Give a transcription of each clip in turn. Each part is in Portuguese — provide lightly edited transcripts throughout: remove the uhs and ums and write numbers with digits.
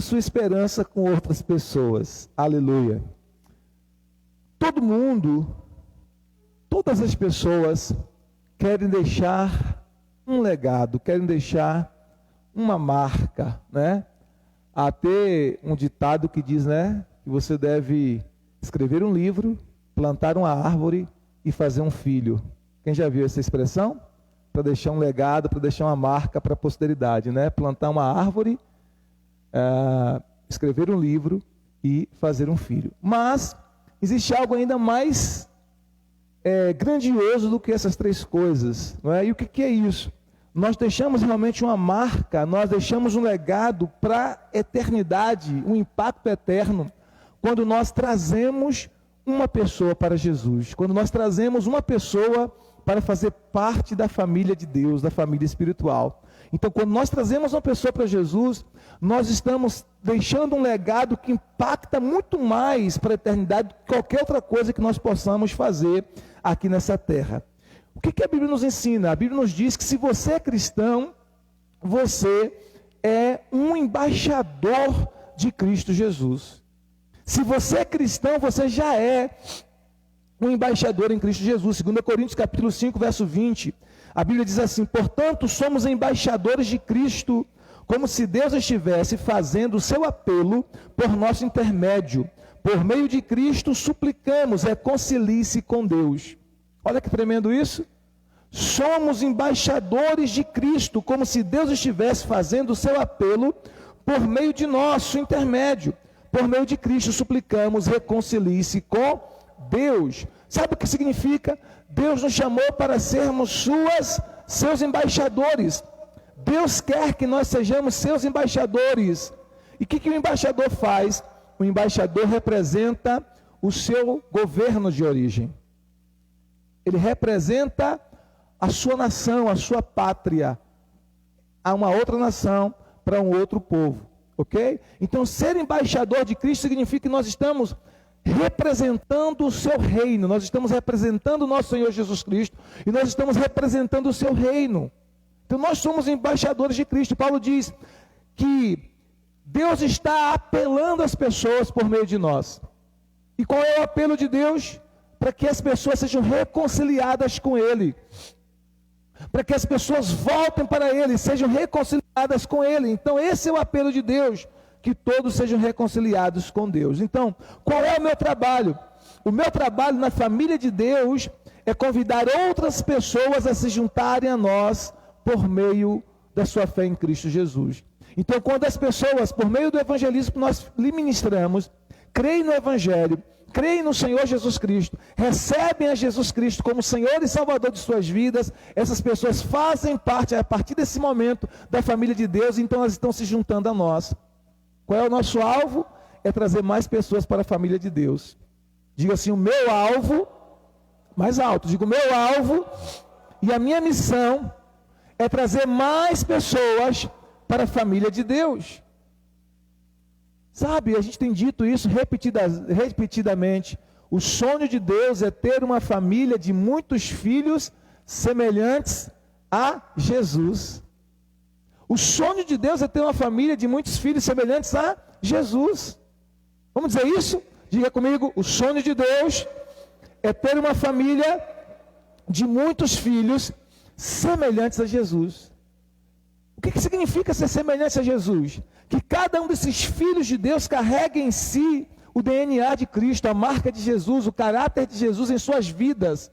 sua esperança com outras pessoas. Aleluia. Todo mundo, todas as pessoas querem deixar um legado, querem deixar uma marca, né? Há até um ditado que diz, né, que você deve escrever um livro, plantar uma árvore e fazer um filho. Quem já viu essa expressão? Para deixar um legado, para deixar uma marca para a posteridade, né? Plantar uma árvore, escrever um livro e fazer um filho. Mas existe algo ainda mais grandioso do que essas três coisas, não é? E o que é isso? Nós deixamos realmente uma marca, nós deixamos um legado para a eternidade, um impacto eterno, quando nós trazemos uma pessoa para Jesus, quando nós trazemos uma pessoa para fazer parte da família de Deus, da família espiritual. Então, quando nós trazemos uma pessoa para Jesus, nós estamos deixando um legado que impacta muito mais para a eternidade do que qualquer outra coisa que nós possamos fazer aqui nessa terra. O que a Bíblia nos ensina? A Bíblia nos diz que se você é cristão, você é um embaixador de Cristo Jesus. Se você é cristão, você já é um embaixador em Cristo Jesus. 2 Coríntios capítulo 5, verso 20, a Bíblia diz assim: portanto, somos embaixadores de Cristo, como se Deus estivesse fazendo o seu apelo por nosso intermédio. Por meio de Cristo, suplicamos, reconcilie-se com Deus. Olha que tremendo isso. Somos embaixadores de Cristo, como se Deus estivesse fazendo o seu apelo por meio de nosso intermédio. Por meio de Cristo, suplicamos, reconcilie-se com Deus. Sabe o que significa? Deus nos chamou para sermos seus embaixadores. Deus quer que nós sejamos seus embaixadores. E o que o embaixador faz? O embaixador representa o seu governo de origem. Ele representa a sua nação, a sua pátria, a uma outra nação, para um outro povo, ok? Então, ser embaixador de Cristo significa que nós estamos representando o seu reino, nós estamos representando o nosso Senhor Jesus Cristo, e nós estamos representando o seu reino. Então, nós somos embaixadores de Cristo. Paulo diz que Deus está apelando às pessoas por meio de nós. E qual é o apelo de Deus? Para que as pessoas sejam reconciliadas com Ele, para que as pessoas voltem para Ele, sejam reconciliadas com Ele. Então esse é o apelo de Deus, que todos sejam reconciliados com Deus. Então, qual é o meu trabalho? O meu trabalho na família de Deus é convidar outras pessoas a se juntarem a nós por meio da sua fé em Cristo Jesus. Então, quando as pessoas, por meio do evangelismo que nós lhe ministramos, creem no Evangelho, creem no Senhor Jesus Cristo, recebem a Jesus Cristo como Senhor e Salvador de suas vidas, essas pessoas fazem parte, a partir desse momento, da família de Deus, então elas estão se juntando a nós. Qual é o nosso alvo? É trazer mais pessoas para a família de Deus. Diga assim: o meu alvo, mais alto, diga: o meu alvo e a minha missão é trazer mais pessoas para a família de Deus. Sabe, a gente tem dito isso repetidamente. O sonho de Deus é ter uma família de muitos filhos semelhantes a Jesus. O sonho de Deus é ter uma família de muitos filhos semelhantes a Jesus. Vamos dizer isso? Diga comigo: o sonho de Deus é ter uma família de muitos filhos semelhantes a Jesus. O que significa ser semelhante a Jesus? Que cada um desses filhos de Deus carregue em si o DNA de Cristo, a marca de Jesus, o caráter de Jesus em suas vidas.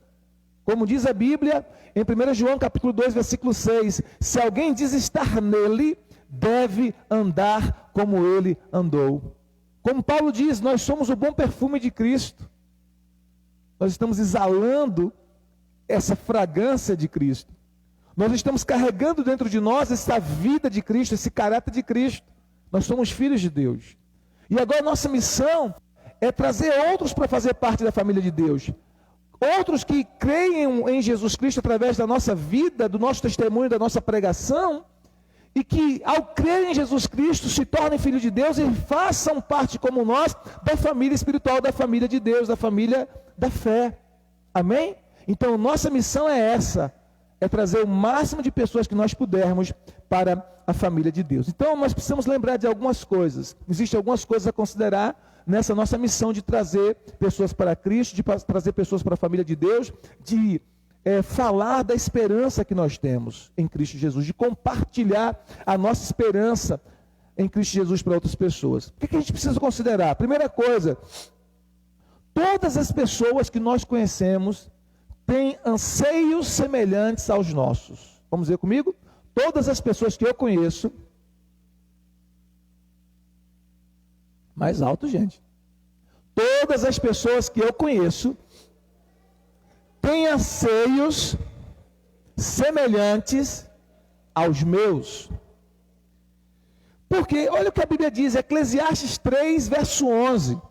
Como diz a Bíblia, em 1 João capítulo 2, versículo 6, se alguém diz estar nele, deve andar como ele andou. Como Paulo diz, nós somos o bom perfume de Cristo. Nós estamos exalando essa fragrância de Cristo. Nós estamos carregando dentro de nós essa vida de Cristo, esse caráter de Cristo. Nós somos filhos de Deus. E agora nossa missão é trazer outros para fazer parte da família de Deus. Outros que creem em Jesus Cristo através da nossa vida, do nosso testemunho, da nossa pregação, e que ao crer em Jesus Cristo se tornem filhos de Deus e façam parte como nós da família espiritual, da família de Deus, da família da fé. Amém? Então nossa missão é essa, é trazer o máximo de pessoas que nós pudermos para a família de Deus. Então nós precisamos lembrar de algumas coisas. Existem algumas coisas a considerar nessa nossa missão de trazer pessoas para Cristo, de trazer pessoas para a família de Deus, de falar da esperança que nós temos em Cristo Jesus, de compartilhar a nossa esperança em Cristo Jesus para outras pessoas. O que a gente precisa considerar? Primeira coisa, todas as pessoas que nós conhecemos têm anseios semelhantes aos nossos. Vamos ver comigo? Todas as pessoas que eu conheço, mais alto, gente. Todas as pessoas que eu conheço têm anseios semelhantes aos meus. Porque, olha o que a Bíblia diz, Eclesiastes 3, verso 11.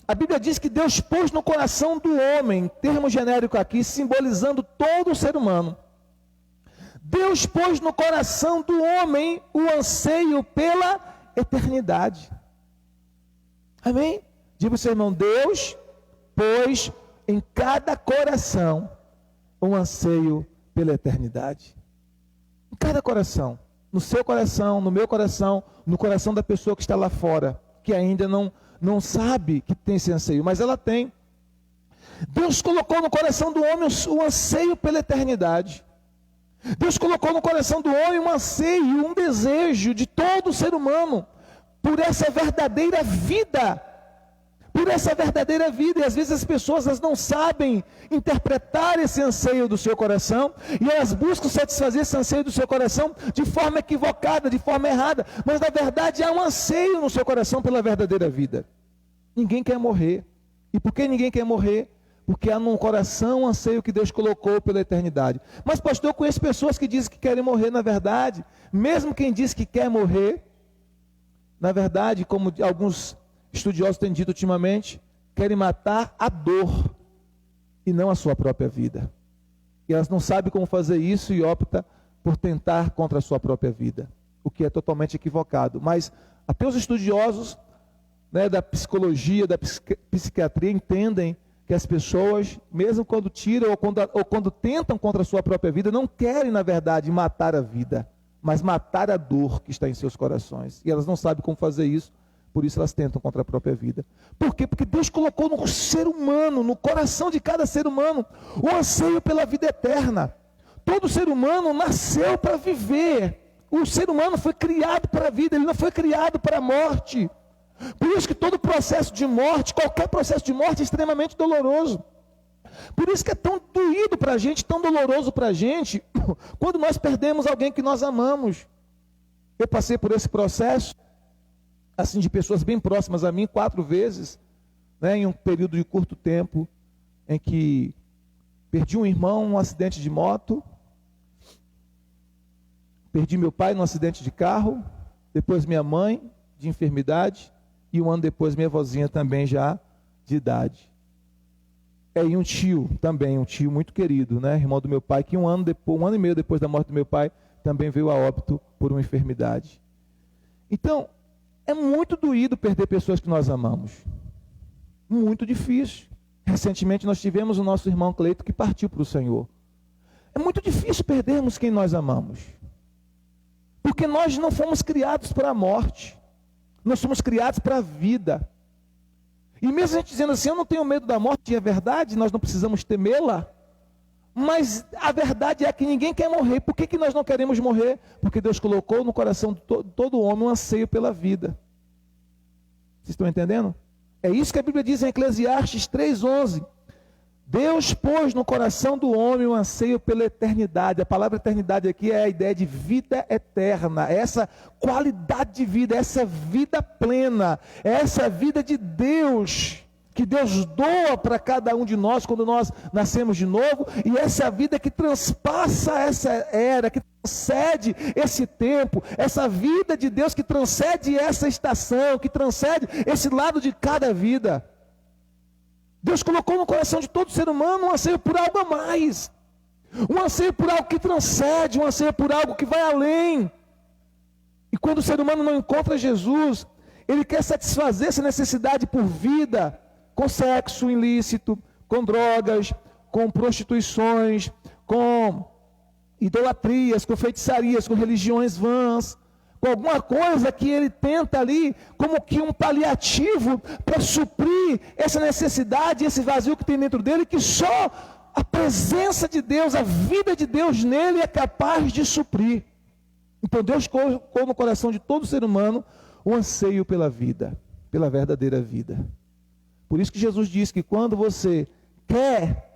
A Bíblia diz que Deus pôs no coração do homem, termo genérico aqui, simbolizando todo o ser humano. Deus pôs no coração do homem o anseio pela eternidade. Amém? Diga para o seu irmão, Deus pôs em cada coração um anseio pela eternidade. Em cada coração. No seu coração, no meu coração, no coração da pessoa que está lá fora, que ainda não sabe que tem esse anseio, mas ela tem. Deus colocou no coração do homem o anseio pela eternidade. Deus colocou no coração do homem um anseio, um desejo de todo ser humano por essa verdadeira vida. Por essa verdadeira vida, e às vezes as pessoas não sabem interpretar esse anseio do seu coração, e elas buscam satisfazer esse anseio do seu coração de forma equivocada, de forma errada, mas na verdade há um anseio no seu coração pela verdadeira vida. Ninguém quer morrer. E por que ninguém quer morrer? Porque há no coração um anseio que Deus colocou pela eternidade. Mas pastor, eu conheço pessoas que dizem que querem morrer, na verdade, mesmo quem diz que quer morrer, na verdade, como alguns estudiosos têm dito ultimamente, querem matar a dor e não a sua própria vida. E elas não sabem como fazer isso e optam por tentar contra a sua própria vida, o que é totalmente equivocado. Mas até os estudiosos, da psicologia, da psiquiatria, entendem que as pessoas, mesmo quando tiram ou quando tentam contra a sua própria vida, não querem, na verdade, matar a vida, mas matar a dor que está em seus corações. E elas não sabem como fazer isso. Por isso elas tentam contra a própria vida. Por quê? Porque Deus colocou no ser humano, no coração de cada ser humano, o anseio pela vida eterna. Todo ser humano nasceu para viver. O ser humano foi criado para a vida, ele não foi criado para a morte. Por isso que todo processo de morte, qualquer processo de morte é extremamente doloroso. Por isso que é tão doído para a gente, tão doloroso para a gente, quando nós perdemos alguém que nós amamos. Eu passei por esse processo, assim, de pessoas bem próximas a mim, 4 vezes, em um período de curto tempo, em que perdi um irmão num acidente de moto, perdi meu pai num acidente de carro, depois minha mãe de enfermidade, e um ano depois minha vozinha também já de idade. E um tio também, um tio muito querido, irmão do meu pai, que um ano e meio depois da morte do meu pai, também veio a óbito por uma enfermidade. Então, é muito doído perder pessoas que nós amamos. Muito difícil. Recentemente nós tivemos o nosso irmão Cleito que partiu para o Senhor. É muito difícil perdermos quem nós amamos. Porque nós não fomos criados para a morte. Nós somos criados para a vida. E mesmo a gente dizendo assim, eu não tenho medo da morte, e é verdade, nós não precisamos temê-la. Mas a verdade é que ninguém quer morrer. Por que nós não queremos morrer? Porque Deus colocou no coração de todo homem um anseio pela vida. Vocês estão entendendo? É isso que a Bíblia diz em Eclesiastes 3:11. Deus pôs no coração do homem um anseio pela eternidade. A palavra eternidade aqui é a ideia de vida eterna. Essa qualidade de vida, essa vida plena, essa vida de Deus, que Deus doa para cada um de nós quando nós nascemos de novo, e essa vida que transpassa essa era, que transcende esse tempo, essa vida de Deus que transcende essa estação, que transcende esse lado de cada vida. Deus colocou no coração de todo ser humano um anseio por algo a mais, um anseio por algo que transcende, um anseio por algo que vai além. E quando o ser humano não encontra Jesus, ele quer satisfazer essa necessidade por vida, com sexo ilícito, com drogas, com prostituições, com idolatrias, com feitiçarias, com religiões vãs, com alguma coisa que ele tenta ali, como que um paliativo para suprir essa necessidade, esse vazio que tem dentro dele, que só a presença de Deus, a vida de Deus nele é capaz de suprir. Então Deus colocou no coração de todo ser humano o anseio pela vida, pela verdadeira vida. Por isso que Jesus diz que quando você quer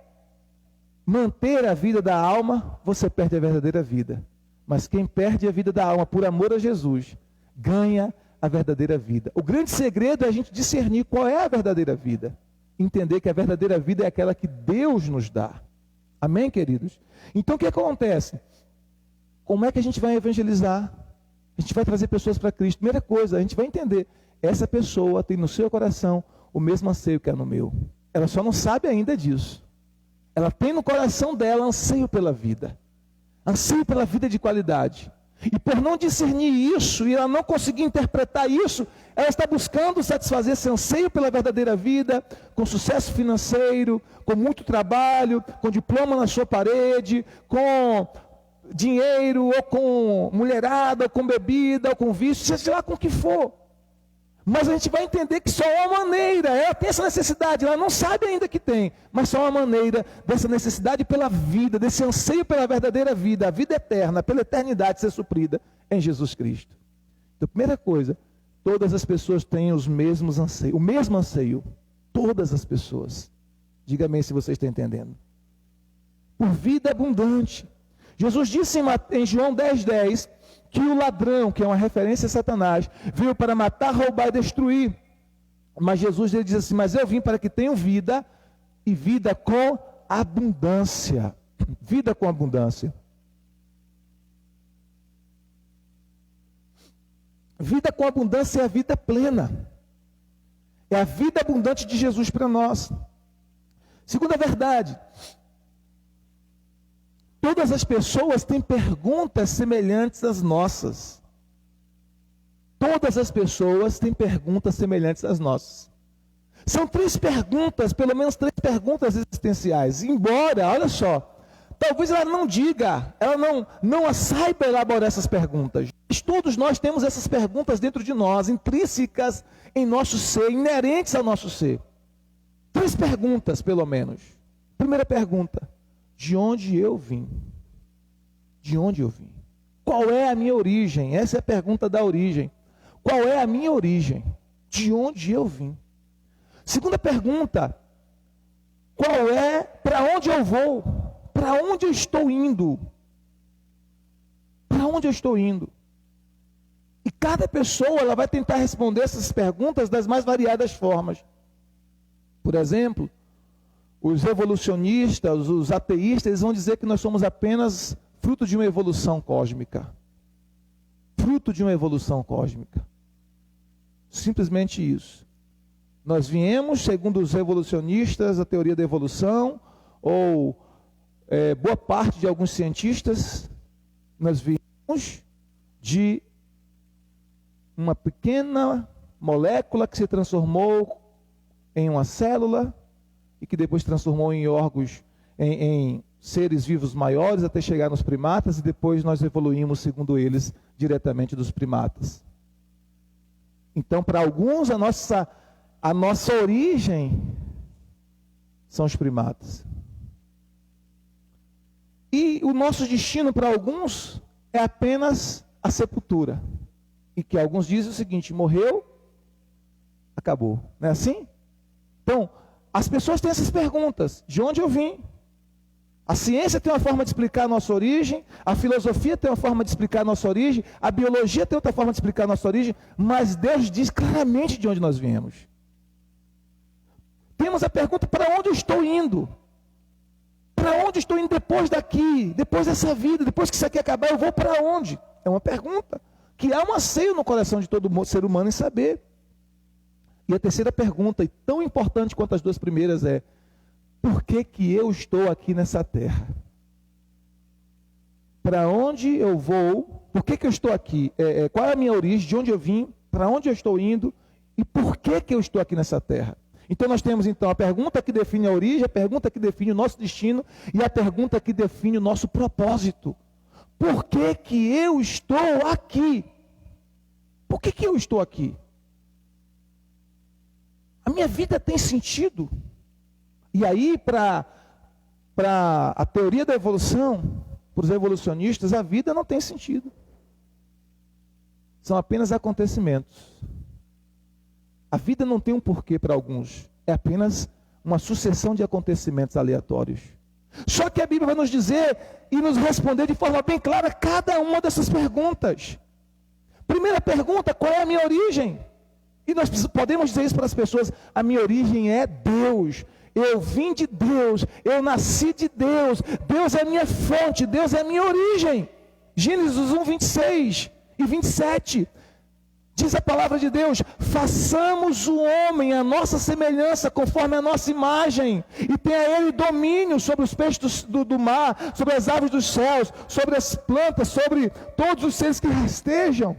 manter a vida da alma, você perde a verdadeira vida. Mas quem perde a vida da alma por amor a Jesus, ganha a verdadeira vida. O grande segredo é a gente discernir qual é a verdadeira vida. Entender que a verdadeira vida é aquela que Deus nos dá. Amém, queridos? Então o que acontece? Como é que a gente vai evangelizar? A gente vai trazer pessoas para Cristo. Primeira coisa, a gente vai entender. Essa pessoa tem no seu coração o mesmo anseio que é no meu. Ela só não sabe ainda disso. Ela tem no coração dela anseio pela vida. Anseio pela vida de qualidade. E por não discernir isso, e ela não conseguir interpretar isso, ela está buscando satisfazer esse anseio pela verdadeira vida, com sucesso financeiro, com muito trabalho, com diploma na sua parede, com dinheiro, ou com mulherada, ou com bebida, ou com vício, seja lá com o que for. Mas a gente vai entender que só há uma maneira, ela tem essa necessidade, ela não sabe ainda que tem, mas só há uma maneira dessa necessidade pela vida, desse anseio pela verdadeira vida, a vida eterna, pela eternidade ser suprida em Jesus Cristo. Então, primeira coisa, todas as pessoas têm os mesmos anseios, o mesmo anseio, todas as pessoas. Diga-me se você está entendendo. Por vida abundante. Jesus disse em João 10:10, que o ladrão, que é uma referência a Satanás, veio para matar, roubar e destruir. Mas Jesus ele diz assim, mas eu vim para que tenham vida, e vida com abundância. Vida com abundância. Vida com abundância é a vida plena. É a vida abundante de Jesus para nós. Segunda verdade, todas as pessoas têm perguntas semelhantes às nossas. Todas as pessoas têm perguntas semelhantes às nossas. São três perguntas, pelo menos três perguntas existenciais. Embora, olha só, talvez ela não diga, ela não saiba elaborar essas perguntas. Mas todos nós temos essas perguntas dentro de nós, intrínsecas em nosso ser, inerentes ao nosso ser. Três perguntas, pelo menos. Primeira pergunta. De onde eu vim? De onde eu vim? Qual é a minha origem? Essa é a pergunta da origem. Qual é a minha origem? De onde eu vim? Segunda pergunta. Qual é, para onde eu vou? Para onde eu estou indo? Para onde eu estou indo? E cada pessoa ela vai tentar responder essas perguntas das mais variadas formas. Por exemplo, os evolucionistas, os ateístas, eles vão dizer que nós somos apenas fruto de uma evolução cósmica. Fruto de uma evolução cósmica. Simplesmente isso. Nós viemos, segundo os evolucionistas, a teoria da evolução, ou boa parte de alguns cientistas, nós viemos de uma pequena molécula que se transformou em uma célula, e que depois transformou em órgãos, em seres vivos maiores, até chegar nos primatas, e depois nós evoluímos, segundo eles, diretamente dos primatas. Então, para alguns, a nossa origem são os primatas. E o nosso destino, para alguns, é apenas a sepultura. E que alguns dizem o seguinte, morreu, acabou. Não é assim? Então, as pessoas têm essas perguntas, de onde eu vim? A ciência tem uma forma de explicar a nossa origem, a filosofia tem uma forma de explicar a nossa origem, a biologia tem outra forma de explicar a nossa origem, mas Deus diz claramente de onde nós viemos. Temos a pergunta, para onde eu estou indo? Para onde eu estou indo depois daqui, depois dessa vida, depois que isso aqui acabar, eu vou para onde? É uma pergunta que há um anseio no coração de todo ser humano em saber. E a terceira pergunta, e tão importante quanto as duas primeiras, é: por que que eu estou aqui nessa terra? Para onde eu vou? Por que que eu estou aqui? Qual é a minha origem? De onde eu vim? Para onde eu estou indo? E por que que eu estou aqui nessa terra? Então nós temos então a pergunta que define a origem, a pergunta que define o nosso destino e a pergunta que define o nosso propósito. Por que que eu estou aqui? Por que eu estou aqui? A minha vida tem sentido? E aí, para a teoria da evolução, para os evolucionistas, a vida não tem sentido. São apenas acontecimentos. A vida não tem um porquê para alguns. É apenas uma sucessão de acontecimentos aleatórios. Só que a Bíblia vai nos dizer e nos responder de forma bem clara cada uma dessas perguntas. Primeira pergunta, qual é a minha origem? E nós podemos dizer isso para as pessoas: a minha origem é Deus. Eu vim de Deus, eu nasci de Deus, Deus é a minha fonte, Deus é a minha origem. Gênesis 1, 26 e 27. Diz a palavra de Deus: façamos o homem à nossa semelhança, conforme a nossa imagem, e tenha ele domínio sobre os peixes do mar, sobre as aves dos céus, sobre as plantas, sobre todos os seres que rastejam.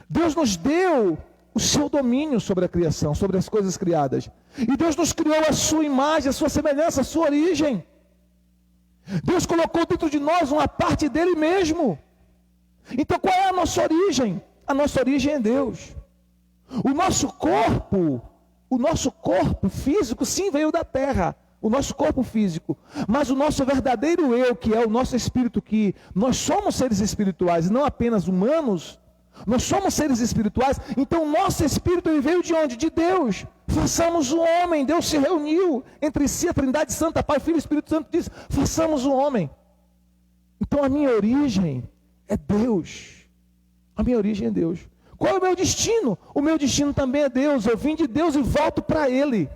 Deus nos deu o seu domínio sobre a criação, sobre as coisas criadas. E Deus nos criou a sua imagem, a sua semelhança, a sua origem. Deus colocou dentro de nós uma parte dele mesmo. Então qual é a nossa origem? A nossa origem é Deus. O nosso corpo físico sim veio da terra, o nosso corpo físico, mas o nosso verdadeiro eu, que é o nosso espírito, que nós somos seres espirituais, não apenas humanos, nós somos seres espirituais. Então o nosso espírito ele veio de onde? De Deus. Façamos o homem. Deus se reuniu entre si, a Trindade Santa, Pai, Filho e Espírito Santo disse: façamos o homem. Então a minha origem é Deus. A minha origem é Deus. Qual é o meu destino? O meu destino também é Deus. Eu vim de Deus e volto para Ele.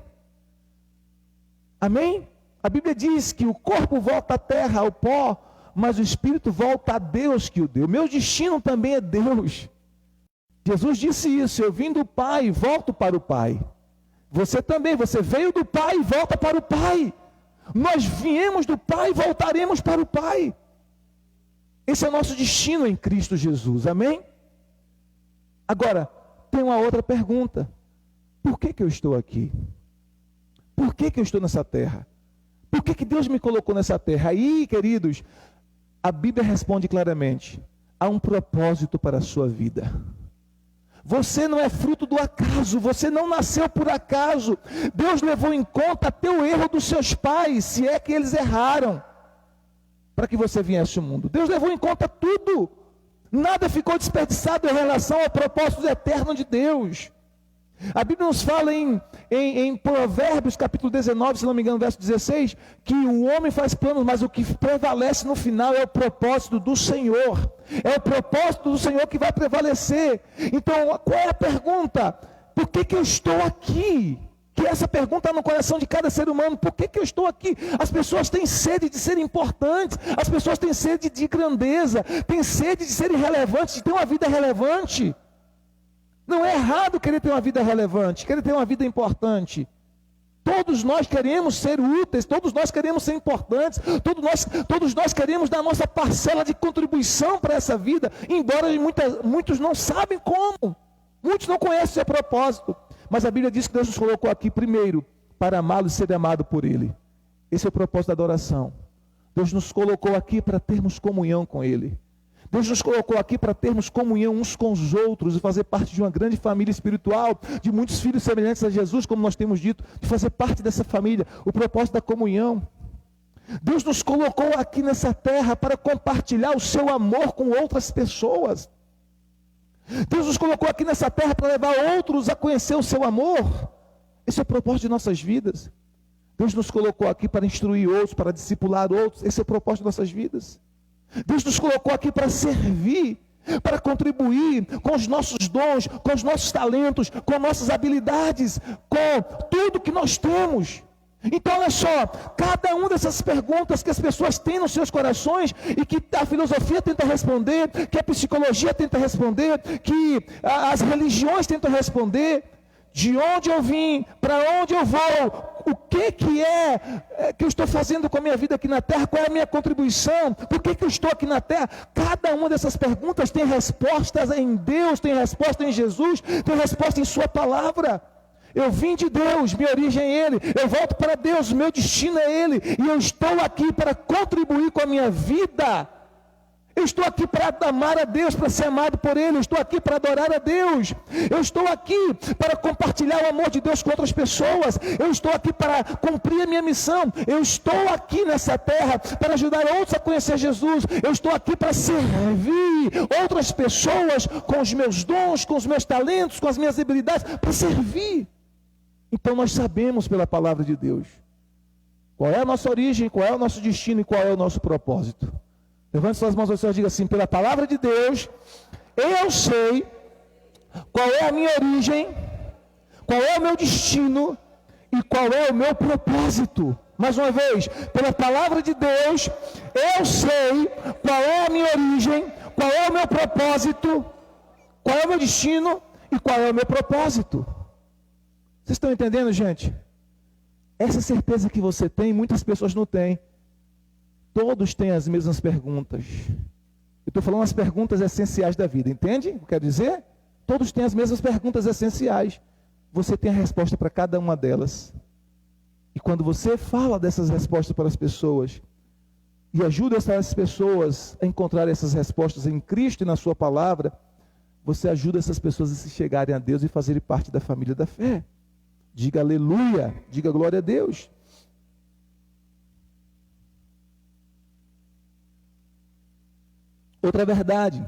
Amém? A Bíblia diz que o corpo volta à terra, ao pó, mas o espírito volta a Deus que o deu. Meu destino também é Deus. Jesus disse isso: eu vim do Pai e volto para o Pai. Você também, você veio do Pai e volta para o Pai. Nós viemos do Pai e voltaremos para o Pai. Esse é o nosso destino em Cristo Jesus, amém? Agora, tem uma outra pergunta: por que eu estou aqui? Por que eu estou nessa terra? Por que Deus me colocou nessa terra? Aí, queridos, a Bíblia responde claramente: há um propósito para a sua vida. Você não é fruto do acaso, você não nasceu por acaso. Deus levou em conta até o erro dos seus pais, se é que eles erraram, para que você viesse ao mundo. Deus levou em conta tudo. Nada ficou desperdiçado em relação ao propósito eterno de Deus. A Bíblia nos fala em Provérbios capítulo 19, se não me engano, verso 16, que o homem faz planos, mas o que prevalece no final é o propósito do Senhor. É o propósito do Senhor que vai prevalecer. Então, qual é a pergunta? Por que eu estou aqui? Que essa pergunta no coração de cada ser humano: por que eu estou aqui? As pessoas têm sede de ser importantes, as pessoas têm sede de grandeza, têm sede de serem relevantes, de ter uma vida relevante. Não é errado querer ter uma vida relevante, querer ter uma vida importante. Todos nós queremos ser úteis, todos nós queremos ser importantes, todos nós queremos dar a nossa parcela de contribuição para essa vida, embora muitos não sabem como, muitos não conhecem o seu propósito. Mas a Bíblia diz que Deus nos colocou aqui primeiro para amá-lo e ser amado por Ele. Esse é o propósito da adoração. Deus nos colocou aqui para termos comunhão com Ele. Deus nos colocou aqui para termos comunhão uns com os outros e fazer parte de uma grande família espiritual, de muitos filhos semelhantes a Jesus, como nós temos dito, de fazer parte dessa família, o propósito da comunhão. Deus nos colocou aqui nessa terra para compartilhar o seu amor com outras pessoas. Deus nos colocou aqui nessa terra para levar outros a conhecer o seu amor. Esse é o propósito de nossas vidas. Deus nos colocou aqui para instruir outros, para discipular outros. Esse é o propósito de nossas vidas. Deus nos colocou aqui para servir, para contribuir com os nossos dons, com os nossos talentos, com nossas habilidades, com tudo que nós temos. Então olha só, cada uma dessas perguntas que as pessoas têm nos seus corações e que a filosofia tenta responder, que a psicologia tenta responder, que as religiões tentam responder: de onde eu vim, para onde eu vou, o que é que eu estou fazendo com a minha vida aqui na terra, qual é a minha contribuição, por que eu estou aqui na terra? Cada uma dessas perguntas tem respostas em Deus, tem resposta em Jesus, tem resposta em sua palavra. Eu vim de Deus, minha origem é Ele, eu volto para Deus, meu destino é Ele, e eu estou aqui para contribuir com a minha vida. Eu estou aqui para amar a Deus, para ser amado por Ele. Eu estou aqui para adorar a Deus. Eu estou aqui para compartilhar o amor de Deus com outras pessoas. Eu estou aqui para cumprir a minha missão. Eu estou aqui nessa terra para ajudar outros a conhecer Jesus. Eu estou aqui para servir outras pessoas com os meus dons, com os meus talentos, com as minhas habilidades, para servir. Então nós sabemos pela palavra de Deus qual é a nossa origem, qual é o nosso destino e qual é o nosso propósito. Levante suas mãos ao Senhor e diga assim: pela palavra de Deus, eu sei qual é a minha origem, qual é o meu destino e qual é o meu propósito. Mais uma vez, pela palavra de Deus, eu sei qual é a minha origem, qual é o meu propósito, qual é o meu destino e qual é o meu propósito. Vocês estão entendendo, gente? Essa certeza que você tem, muitas pessoas não têm. Todos têm as mesmas perguntas. Eu estou falando as perguntas essenciais da vida, entende o que eu quero dizer? Todos têm as mesmas perguntas essenciais. Você tem a resposta para cada uma delas. E quando você fala dessas respostas para as pessoas, e ajuda essas pessoas a encontrar essas respostas em Cristo e na sua palavra, você ajuda essas pessoas a se chegarem a Deus e fazerem parte da família da fé. Diga aleluia, diga glória a Deus. Outra verdade,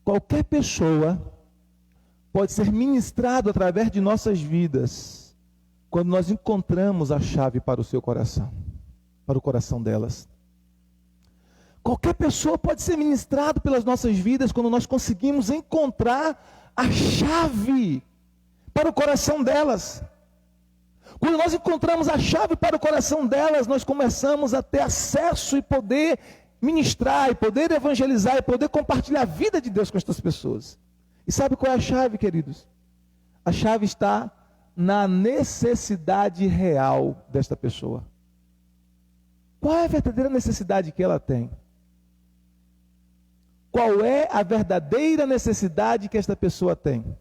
qualquer pessoa pode ser ministrado através de nossas vidas, quando nós encontramos a chave para o seu coração, para o coração delas. Qualquer pessoa pode ser ministrado pelas nossas vidas, quando nós conseguimos encontrar a chave para o coração delas. Quando nós encontramos a chave para o coração delas, nós começamos a ter acesso e poder ministrar, e poder evangelizar, e poder compartilhar a vida de Deus com estas pessoas. E sabe qual é a chave, queridos? A chave está na necessidade real desta pessoa. Qual é a verdadeira necessidade que ela tem? Qual é a verdadeira necessidade que esta pessoa tem?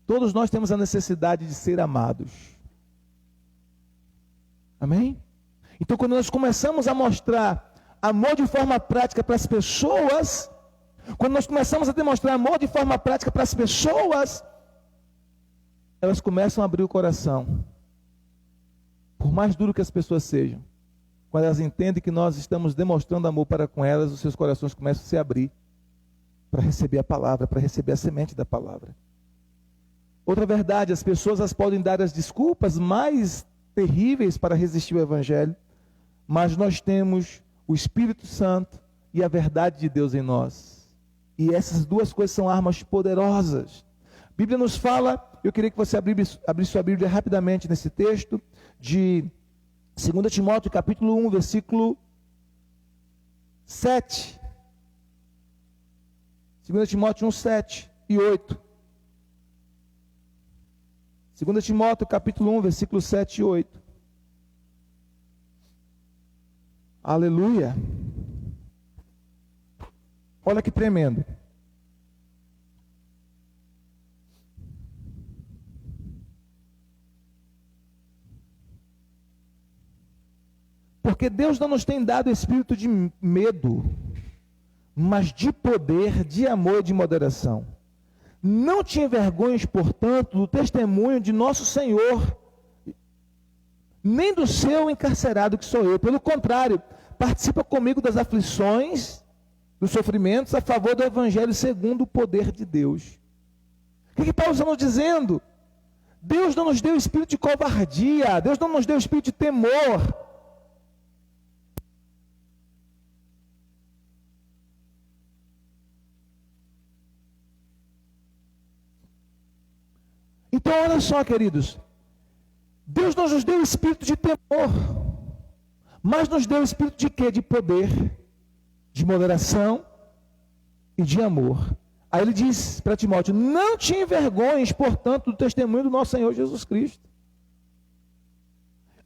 Todos nós temos a necessidade de ser amados. Amém? Então, quando nós começamos a mostrar amor de forma prática para as pessoas, quando nós começamos a demonstrar amor de forma prática para as pessoas, elas começam a abrir o coração. Por mais duro que as pessoas sejam, quando elas entendem que nós estamos demonstrando amor para com elas, os seus corações começam a se abrir para receber a palavra, para receber a semente da palavra. Outra verdade, as pessoas elas podem dar as desculpas mais terríveis para resistir ao Evangelho, mas nós temos o Espírito Santo e a verdade de Deus em nós. E essas duas coisas são armas poderosas. A Bíblia nos fala, eu queria que você abrisse sua Bíblia rapidamente nesse texto, de 2 Timóteo capítulo 1, versículo 7. 2 Timóteo 1, 7 e 8. 2 Timóteo capítulo 1, versículo 7 e 8. Aleluia. Olha que tremendo. Porque Deus não nos tem dado espírito de medo, mas de poder, de amor e de moderação. Não te envergonhes, portanto, do testemunho de nosso Senhor, nem do seu encarcerado que sou eu. Pelo contrário, participa comigo das aflições, dos sofrimentos, a favor do Evangelho segundo o poder de Deus. O que Paulo está nos dizendo? Deus não nos deu espírito de covardia, Deus não nos deu espírito de temor. Então, olha só, queridos, Deus não nos deu espírito de temor, mas nos deu espírito de quê? De poder, de moderação e de amor. Aí ele diz para Timóteo: não te envergonhes, portanto, do testemunho do nosso Senhor Jesus Cristo.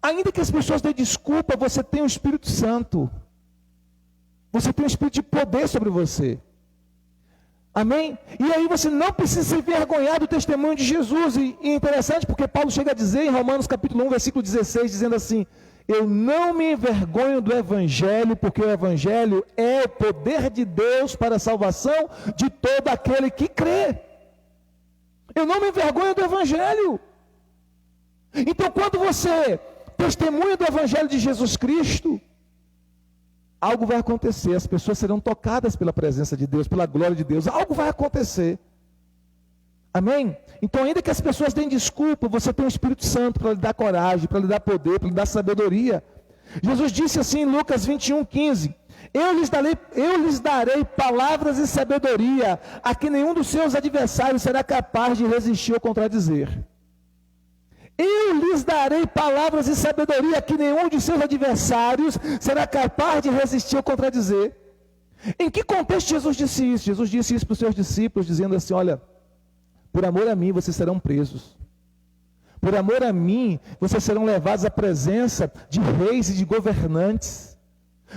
Ainda que as pessoas dêem desculpa, você tem o Espírito Santo. Você tem um espírito de poder sobre você. Amém? E aí você não precisa se envergonhar do testemunho de Jesus. E é interessante porque Paulo chega a dizer em Romanos capítulo 1, versículo 16, dizendo assim: Eu não me envergonho do Evangelho, porque o Evangelho é o poder de Deus para a salvação de todo aquele que crê. Eu não me envergonho do Evangelho. Então, quando você testemunha do Evangelho de Jesus Cristo, algo vai acontecer, as pessoas serão tocadas pela presença de Deus, pela glória de Deus, algo vai acontecer. Amém? Então, ainda que as pessoas deem desculpa, você tem o Espírito Santo para lhe dar coragem, para lhe dar poder, para lhe dar sabedoria. Jesus disse assim em Lucas 21:15: eu lhes darei palavras e sabedoria, a que nenhum dos seus adversários será capaz de resistir ou contradizer. Eu lhes darei palavras e sabedoria, a que nenhum de seus adversários será capaz de resistir ou contradizer. Em que contexto Jesus disse isso? Jesus disse isso para os seus discípulos, dizendo assim: olha, por amor a mim vocês serão presos. Por amor a mim vocês serão levados à presença de reis e de governantes.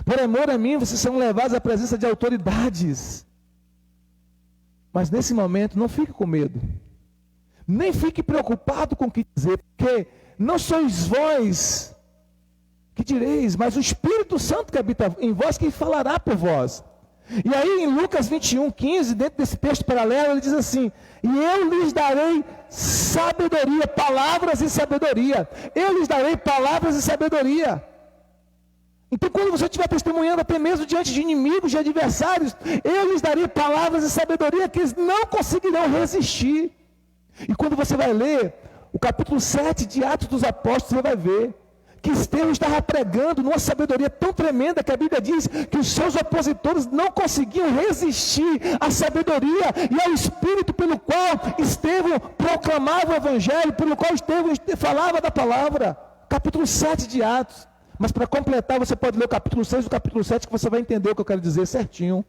Por amor a mim vocês serão levados à presença de autoridades. Mas nesse momento não fique com medo. Nem fique preocupado com o que dizer, porque não sois vós que direis, mas o Espírito Santo que habita em vós, que falará por vós. E aí em Lucas 21:15, dentro desse texto paralelo, ele diz assim: e eu lhes darei sabedoria, palavras e sabedoria. Eu lhes darei palavras e sabedoria. Então, quando você estiver testemunhando até mesmo diante de inimigos, de adversários, eu lhes darei palavras e sabedoria que eles não conseguirão resistir. E quando você vai ler o capítulo 7 de Atos dos Apóstolos, você vai ver que Estevão estava pregando numa sabedoria tão tremenda que a Bíblia diz que os seus opositores não conseguiam resistir à sabedoria e ao espírito pelo qual Estevão proclamava o Evangelho, pelo qual Estevão falava da palavra. Capítulo 7 de Atos. Mas para completar, você pode ler o capítulo 6 e o capítulo 7, que você vai entender o que eu quero dizer certinho.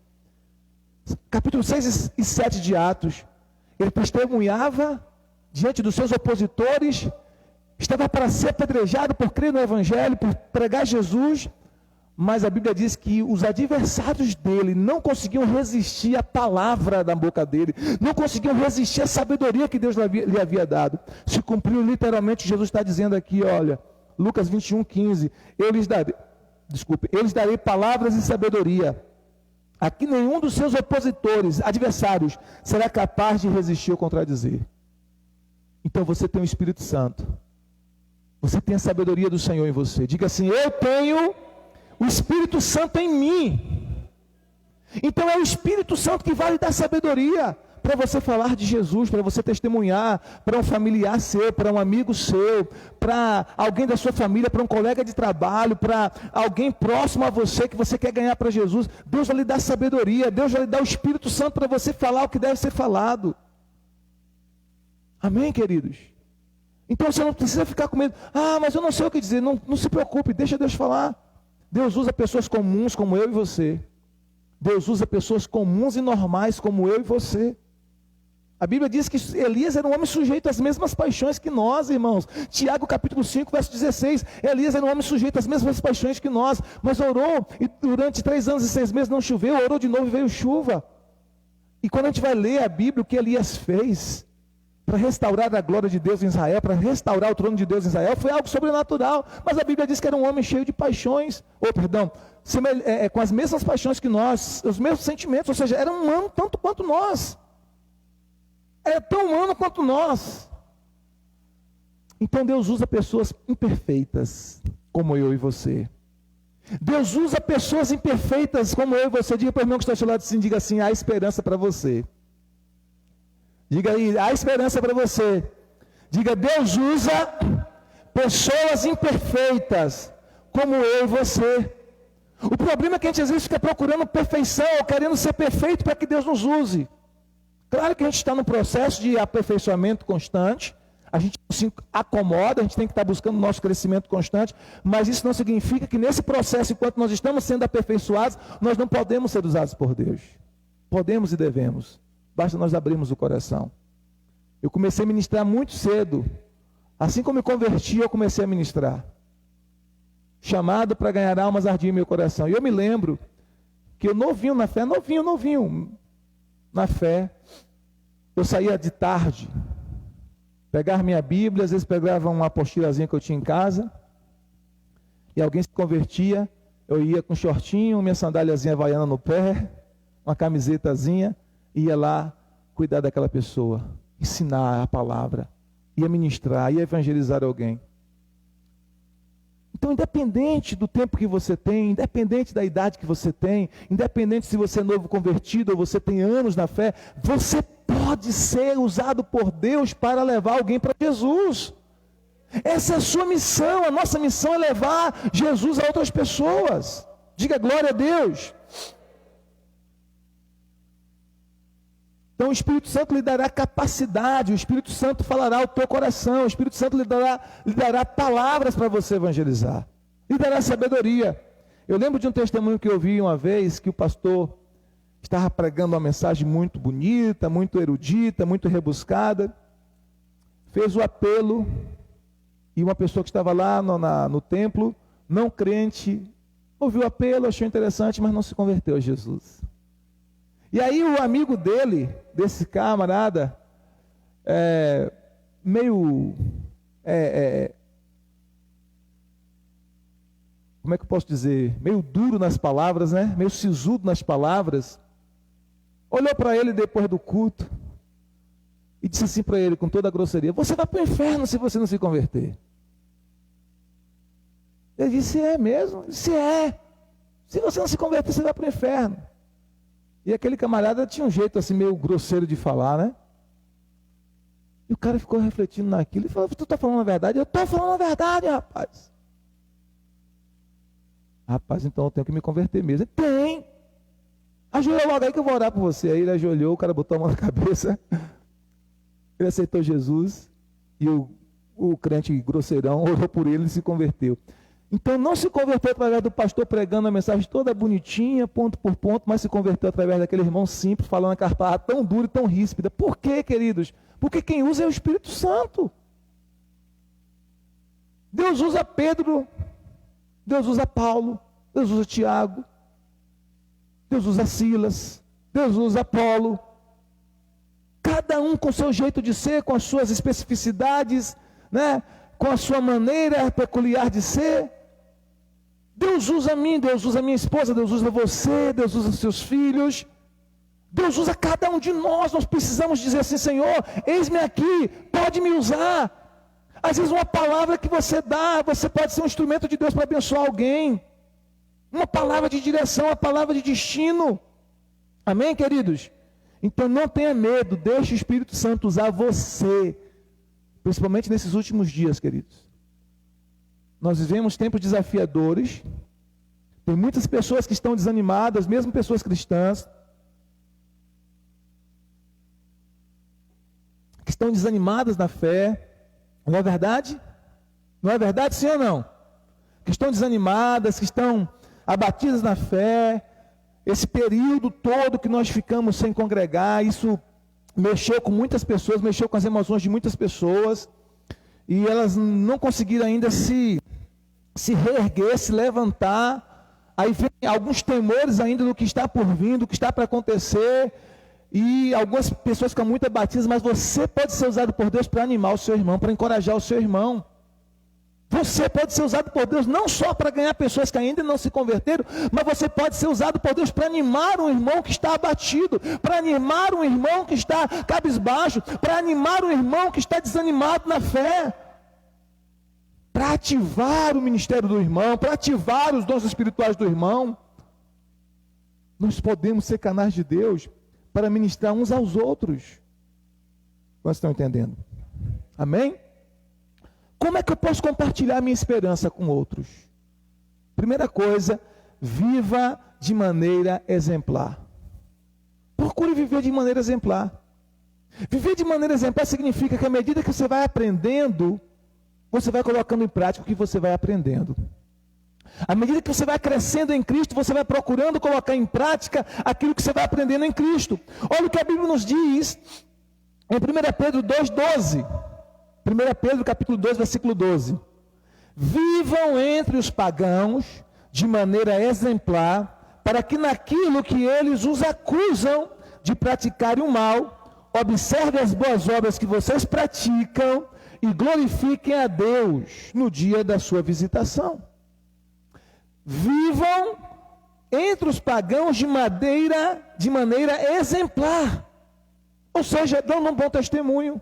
Capítulo 6 e 7 de Atos. Ele testemunhava diante dos seus opositores, estava para ser apedrejado por crer no Evangelho, por pregar Jesus, mas a Bíblia diz que os adversários dele não conseguiam resistir à palavra da boca dele, não conseguiam resistir à sabedoria que Deus lhe havia dado. Se cumpriu literalmente, Jesus está dizendo aqui, olha, Lucas 21:15, eu lhes darei palavras e sabedoria, a que nenhum dos seus opositores, adversários, será capaz de resistir ou contradizer. Então você tem o Espírito Santo. Você tem a sabedoria do Senhor em você. Diga assim: eu tenho o Espírito Santo em mim. Então é o Espírito Santo que vai lhe dar sabedoria para você falar de Jesus, para você testemunhar para um familiar seu, para um amigo seu, para alguém da sua família, para um colega de trabalho, para alguém próximo a você que você quer ganhar para Jesus. Deus vai lhe dar sabedoria, Deus vai lhe dar o Espírito Santo para você falar o que deve ser falado. Amém, queridos? Então você não precisa ficar com medo. Ah, mas eu não sei o que dizer. Não se preocupe, deixa Deus falar. Deus usa pessoas comuns como eu e você. Deus usa pessoas comuns e normais como eu e você. A Bíblia diz que Elias era um homem sujeito às mesmas paixões que nós, irmãos. Tiago capítulo 5, verso 16. Elias era um homem sujeito às mesmas paixões que nós, mas orou, e durante 3 anos e 6 meses não choveu, orou de novo e veio chuva. E quando a gente vai ler a Bíblia, o que Elias fez para restaurar a glória de Deus em Israel, para restaurar o trono de Deus em Israel, foi algo sobrenatural. Mas a Bíblia diz que era um homem cheio de paixões, com as mesmas paixões que nós, os mesmos sentimentos, ou seja, era um humano tanto quanto nós. É tão humano quanto nós. Então Deus usa pessoas imperfeitas, como eu e você. Deus usa pessoas imperfeitas, como eu e você. Diga para o irmão que está ao seu lado assim, diga assim: há esperança para você. Diga aí, há esperança para você. Diga: Deus usa pessoas imperfeitas, como eu e você. O problema é que a gente às vezes fica procurando perfeição, ou querendo ser perfeito para que Deus nos use. Claro que a gente está no processo de aperfeiçoamento constante, a gente não se acomoda, a gente tem que estar buscando o nosso crescimento constante, mas isso não significa que nesse processo, enquanto nós estamos sendo aperfeiçoados, nós não podemos ser usados por Deus. Podemos e devemos, basta nós abrirmos o coração. Eu comecei a ministrar muito cedo, assim como me converti, eu comecei a ministrar. Chamado para ganhar almas ardia em meu coração. E eu me lembro que eu novinho na fé, na fé, eu saía de tarde, pegar minha Bíblia, às vezes pegava uma apostilazinha que eu tinha em casa, e alguém se convertia, eu ia com um shortinho, minha sandáliazinha havaiana no pé, uma camisetazinha, ia lá cuidar daquela pessoa, ensinar a palavra, ia ministrar, ia evangelizar alguém. Então, independente do tempo que você tem, independente da idade que você tem, independente se você é novo convertido ou você tem anos na fé, você pode ser usado por Deus para levar alguém para Jesus. Essa é a sua missão. A nossa missão é levar Jesus a outras pessoas. Diga glória a Deus. Então o Espírito Santo lhe dará capacidade, o Espírito Santo falará ao teu coração, o Espírito Santo lhe dará palavras para você evangelizar, lhe dará sabedoria. Eu lembro de um testemunho que eu vi uma vez, que o pastor estava pregando uma mensagem muito bonita, muito erudita, muito rebuscada, fez o apelo, e uma pessoa que estava lá no templo, não crente, ouviu o apelo, achou interessante, mas não se converteu a Jesus. E aí o amigo dele, desse camarada, como é que eu posso dizer? Meio duro nas palavras, né? Meio sisudo nas palavras. Olhou para ele depois do culto e disse assim para ele com toda a grosseria: você vai para o inferno se você não se converter. Ele disse: é mesmo? Ele disse: é. Se você não se converter, você vai para o inferno. E aquele camarada tinha um jeito assim meio grosseiro de falar, né? E o cara ficou refletindo naquilo e falou: tu está falando a verdade? Eu estou falando a verdade, rapaz. Rapaz, então eu tenho que me converter mesmo. Ele: tem. Ajoelha logo aí que eu vou orar por você. Aí ele ajoelhou, o cara botou a mão na cabeça. Ele aceitou Jesus. E o crente grosseirão orou por ele e se converteu. Então não se converteu através do pastor pregando a mensagem toda bonitinha, ponto por ponto, mas se converteu através daquele irmão simples, falando a carparra tão dura e tão ríspida. Por quê, queridos? Porque quem usa é o Espírito Santo. Deus usa Pedro, Deus usa Paulo, Deus usa Tiago, Deus usa Silas, Deus usa Apolo. Cada um com o seu jeito de ser, com as suas especificidades, né? Com a sua maneira peculiar de ser. Deus usa a mim, Deus usa a minha esposa, Deus usa você, Deus usa seus filhos. Deus usa cada um de nós. Nós precisamos dizer assim: Senhor, eis-me aqui, pode me usar. Às vezes uma palavra que você dá, você pode ser um instrumento de Deus para abençoar alguém. Uma palavra de direção, uma palavra de destino. Amém, queridos? Então não tenha medo, deixe o Espírito Santo usar você. Principalmente nesses últimos dias, queridos. Nós vivemos tempos desafiadores. Tem muitas pessoas que estão desanimadas, mesmo pessoas cristãs, que estão desanimadas na fé. Não é verdade? Não é verdade, sim ou não? Que estão desanimadas, que estão abatidas na fé. Esse período todo que nós ficamos sem congregar, isso mexeu com muitas pessoas, mexeu com as emoções de muitas pessoas, e elas não conseguiram ainda se reerguer, se levantar. Aí vem alguns temores ainda do que está por vir, do que está para acontecer, e algumas pessoas ficam muito abatidas, mas você pode ser usado por Deus para animar o seu irmão, para encorajar o seu irmão. Você pode ser usado por Deus não só para ganhar pessoas que ainda não se converteram, mas você pode ser usado por Deus para animar um irmão que está abatido, para animar um irmão que está cabisbaixo, para animar um irmão que está desanimado na fé, para ativar o ministério do irmão, para ativar os dons espirituais do irmão. Nós podemos ser canais de Deus para ministrar uns aos outros. Vocês estão entendendo? Amém? Como é que eu posso compartilhar minha esperança com outros? Primeira coisa, viva de maneira exemplar. Procure viver de maneira exemplar. Viver de maneira exemplar significa que à medida que você vai aprendendo, você vai colocando em prática o que você vai aprendendo. À medida que você vai crescendo em Cristo, você vai procurando colocar em prática aquilo que você vai aprendendo em Cristo. Olha o que a Bíblia nos diz em 1 Pedro 2,12. 1 Pedro capítulo 2, versículo 12. Vivam entre os pagãos de maneira exemplar, para que naquilo que eles os acusam de praticarem o mal, observem as boas obras que vocês praticam e glorifiquem a Deus no dia da sua visitação. vivam entre os pagãos de maneira exemplar. Ou seja, dando um bom testemunho.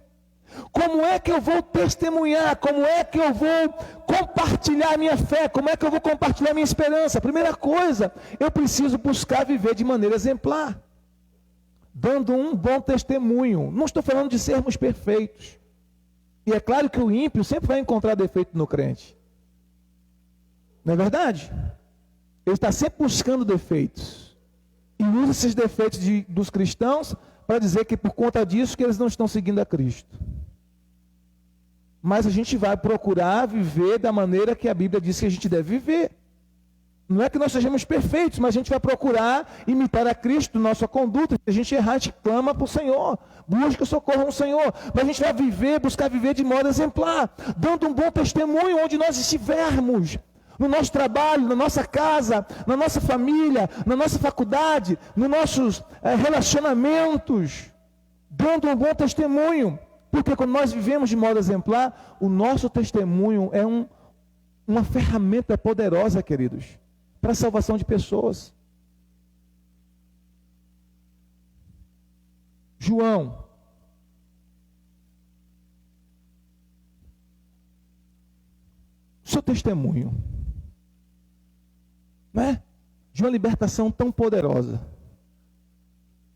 Como é que eu vou testemunhar? Como é que eu vou compartilhar a minha fé? Como é que eu vou compartilhar a minha esperança? Primeira coisa, eu preciso buscar viver de maneira exemplar. Dando um bom testemunho. Não estou falando de sermos perfeitos. E é claro que o ímpio sempre vai encontrar defeito no crente. Não é verdade? Ele está sempre buscando defeitos. E usa esses defeitos dos cristãos para dizer que por conta disso que eles não estão seguindo a Cristo. Mas a gente vai procurar viver da maneira que a Bíblia diz que a gente deve viver. Não é que nós sejamos perfeitos, mas a gente vai procurar imitar a Cristo, nossa conduta. Se a gente errar, a gente clama para o Senhor, busca o socorro no Senhor. Mas a gente vai buscar viver de modo exemplar, dando um bom testemunho onde nós estivermos. No nosso trabalho, na nossa casa, na nossa família, na nossa faculdade, nos nossos relacionamentos, dando um bom testemunho. Porque quando nós vivemos de modo exemplar, o nosso testemunho é uma ferramenta poderosa, queridos, para a salvação de pessoas. João. Seu testemunho, né? De uma libertação tão poderosa.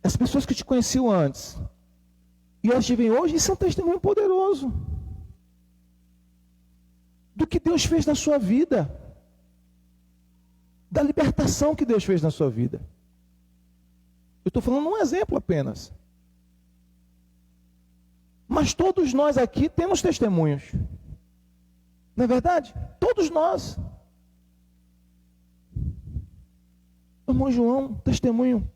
As pessoas que te conheciam antes e elas te veem hoje, isso é um testemunho poderoso do que Deus fez na sua vida, da libertação que Deus fez na sua vida. Eu estou falando um exemplo apenas. Mas todos nós aqui temos testemunhos. Não é verdade? Todos nós. O irmão João, testemunho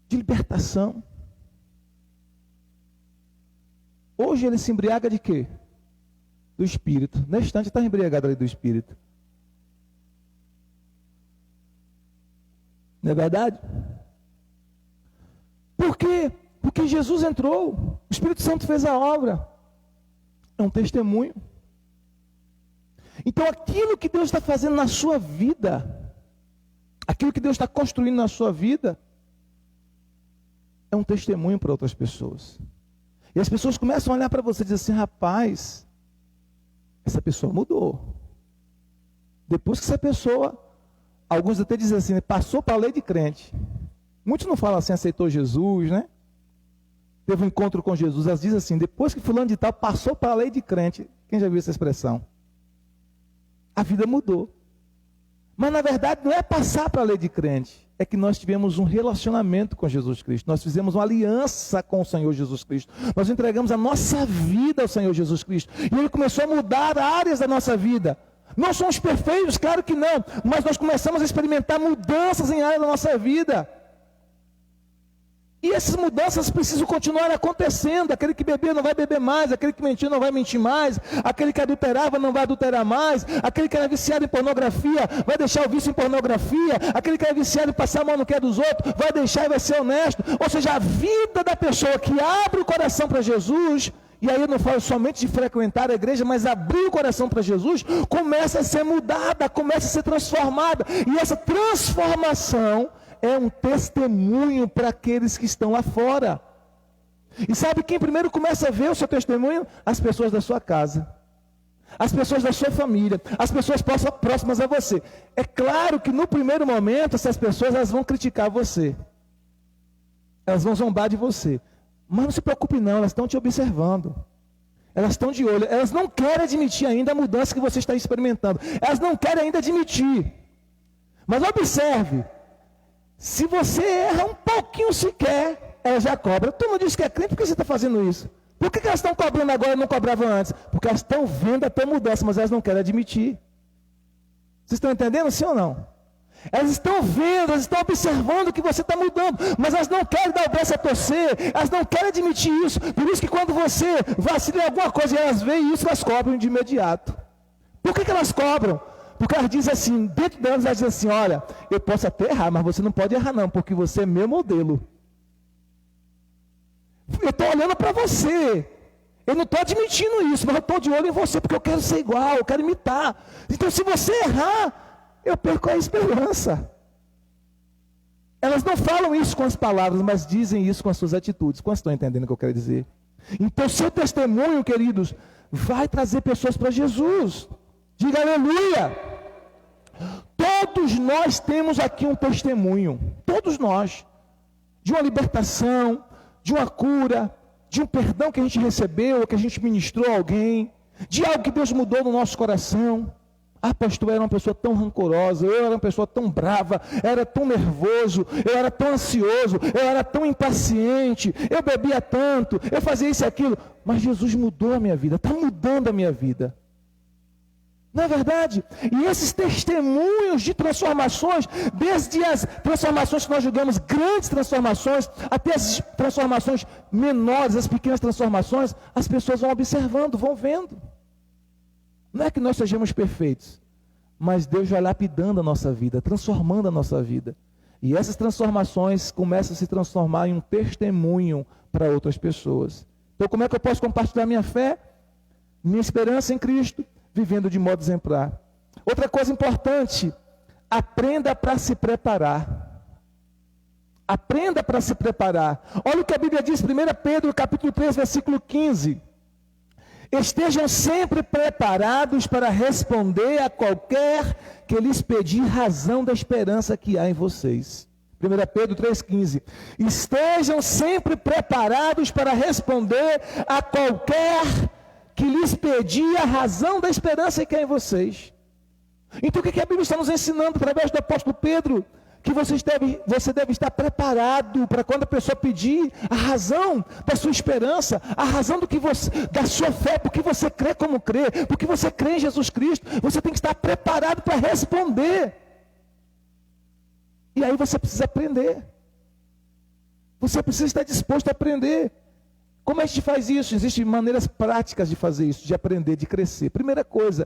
de libertação. Hoje ele se embriaga de quê? Do Espírito. Neste instante está embriagado ali do Espírito. Não é verdade? Por quê? Porque Jesus entrou. O Espírito Santo fez a obra. É um testemunho. Então aquilo que Deus está fazendo na sua vida, aquilo que Deus está construindo na sua vida, é um testemunho para outras pessoas. E as pessoas começam a olhar para você e dizer assim, rapaz, essa pessoa mudou. Depois que essa pessoa, alguns até dizem assim, passou para a lei de crente. Muitos não falam assim, aceitou Jesus, né? Teve um encontro com Jesus, elas dizem assim, depois que fulano de tal passou para a lei de crente. Quem já viu essa expressão? A vida mudou. Mas na verdade não é passar para a lei de crente, é que nós tivemos um relacionamento com Jesus Cristo, nós fizemos uma aliança com o Senhor Jesus Cristo, nós entregamos a nossa vida ao Senhor Jesus Cristo, e Ele começou a mudar áreas da nossa vida. Não somos perfeitos, claro que não, mas nós começamos a experimentar mudanças em áreas da nossa vida. E essas mudanças precisam continuar acontecendo. Aquele que bebia não vai beber mais, aquele que mentia não vai mentir mais, aquele que adulterava não vai adulterar mais, aquele que era viciado em pornografia vai deixar o vício em pornografia, aquele que era viciado em passar a mão no que é dos outros vai deixar e vai ser honesto. Ou seja, a vida da pessoa que abre o coração para Jesus, e aí eu não falo somente de frequentar a igreja, mas abrir o coração para Jesus, começa a ser mudada, começa a ser transformada, e essa transformação é um testemunho para aqueles que estão lá fora. E sabe quem primeiro começa a ver o seu testemunho? As pessoas da sua casa, as pessoas da sua família, as pessoas próximas a você. É claro que no primeiro momento essas pessoas elas vão criticar você, elas vão zombar de você, mas não se preocupe não, elas estão te observando, elas estão de olho, elas não querem admitir ainda a mudança que você está experimentando, elas não querem ainda admitir, mas observe. Se você erra um pouquinho sequer, ela já cobra. Tu não disse que é crente, por que você está fazendo isso? Por que elas estão cobrando agora e não cobravam antes? Porque elas estão vendo a tua mudança, mas elas não querem admitir. Vocês estão entendendo, sim ou não? Elas estão vendo, elas estão observando que você está mudando, mas elas não querem dar o braço a torcer, elas não querem admitir isso. Por isso que quando você vacila em alguma coisa e elas veem isso, elas cobram de imediato. Por que elas cobram? Porque elas dizem assim, dentro delas elas dizem assim, olha, eu posso até errar, mas você não pode errar não, porque você é meu modelo. Eu estou olhando para você. Eu não estou admitindo isso, mas eu estou de olho em você, porque eu quero ser igual, eu quero imitar. Então, se você errar, eu perco a esperança. Elas não falam isso com as palavras, mas dizem isso com as suas atitudes. Quantos estão entendendo o que eu quero dizer? Então, seu testemunho, queridos, vai trazer pessoas para Jesus. Diga aleluia! Todos nós temos aqui um testemunho. Todos nós. De uma libertação, de uma cura, de um perdão que a gente recebeu, que a gente ministrou a alguém, de algo que Deus mudou no nosso coração. Ah, pastor, eu era uma pessoa tão rancorosa, eu era uma pessoa tão brava, eu era tão nervoso, eu era tão ansioso, eu era tão impaciente, eu bebia tanto, eu fazia isso e aquilo. Mas Jesus mudou a minha vida, está mudando a minha vida. Não é verdade? E esses testemunhos de transformações, desde as transformações que nós julgamos grandes transformações, até as transformações menores, as pequenas transformações, as pessoas vão observando, vão vendo. Não é que nós sejamos perfeitos, mas Deus vai lapidando a nossa vida, transformando a nossa vida. E essas transformações começam a se transformar em um testemunho para outras pessoas. Então, como é que eu posso compartilhar minha fé, minha esperança em Cristo, vivendo de modo exemplar? Outra coisa importante, aprenda para se preparar. Aprenda para se preparar. Olha o que a Bíblia diz, 1 Pedro, capítulo 3, versículo 15. Estejam sempre preparados para responder a qualquer que lhes pedir razão da esperança que há em vocês. 1 Pedro 3,15. Estejam sempre preparados para responder a qualquer que lhes pedir a razão da esperança que há em vocês. Então o que a Bíblia está nos ensinando através do apóstolo Pedro? Que você deve estar preparado para quando a pessoa pedir a razão da sua esperança, a razão da sua fé, porque você crê como crê, porque você crê em Jesus Cristo, você tem que estar preparado para responder. E aí você precisa aprender. Você precisa estar disposto a aprender. Como a gente faz isso? Existem maneiras práticas de fazer isso, de aprender, de crescer. Primeira coisa,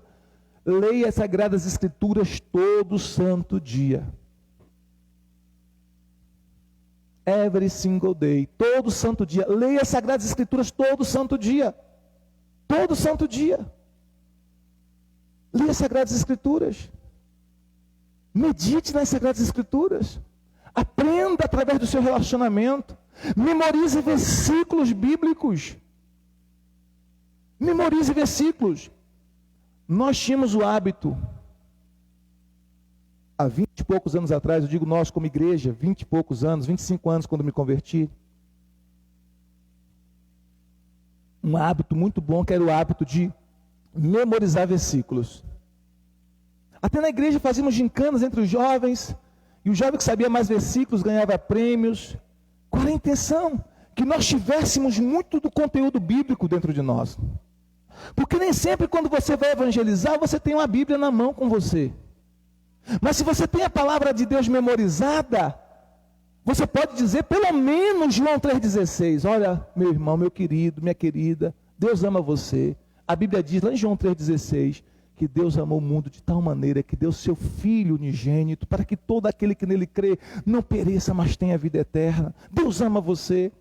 leia as Sagradas Escrituras todo santo dia. Every single day, todo santo dia. Leia as Sagradas Escrituras todo santo dia. Todo santo dia. Leia as Sagradas Escrituras. Medite nas Sagradas Escrituras. Aprenda através do seu relacionamento. Memorize versículos bíblicos. Memorize versículos. Nós tínhamos o hábito, há 20 e poucos anos atrás, eu digo nós como igreja, 20 e poucos anos, 25 anos quando me converti. Um hábito muito bom, que era o hábito de memorizar versículos. Até na igreja fazíamos gincanas entre os jovens, e o jovem que sabia mais versículos ganhava prêmios. Qual a intenção? Que nós tivéssemos muito do conteúdo bíblico dentro de nós. Porque nem sempre quando você vai evangelizar, você tem uma Bíblia na mão com você. Mas se você tem a palavra de Deus memorizada, você pode dizer pelo menos João 3,16. Olha, meu irmão, meu querido, minha querida, Deus ama você. A Bíblia diz lá em João 3,16, que Deus amou o mundo de tal maneira que deu seu Filho unigênito, para que todo aquele que nele crê não pereça, mas tenha vida eterna. Deus ama você.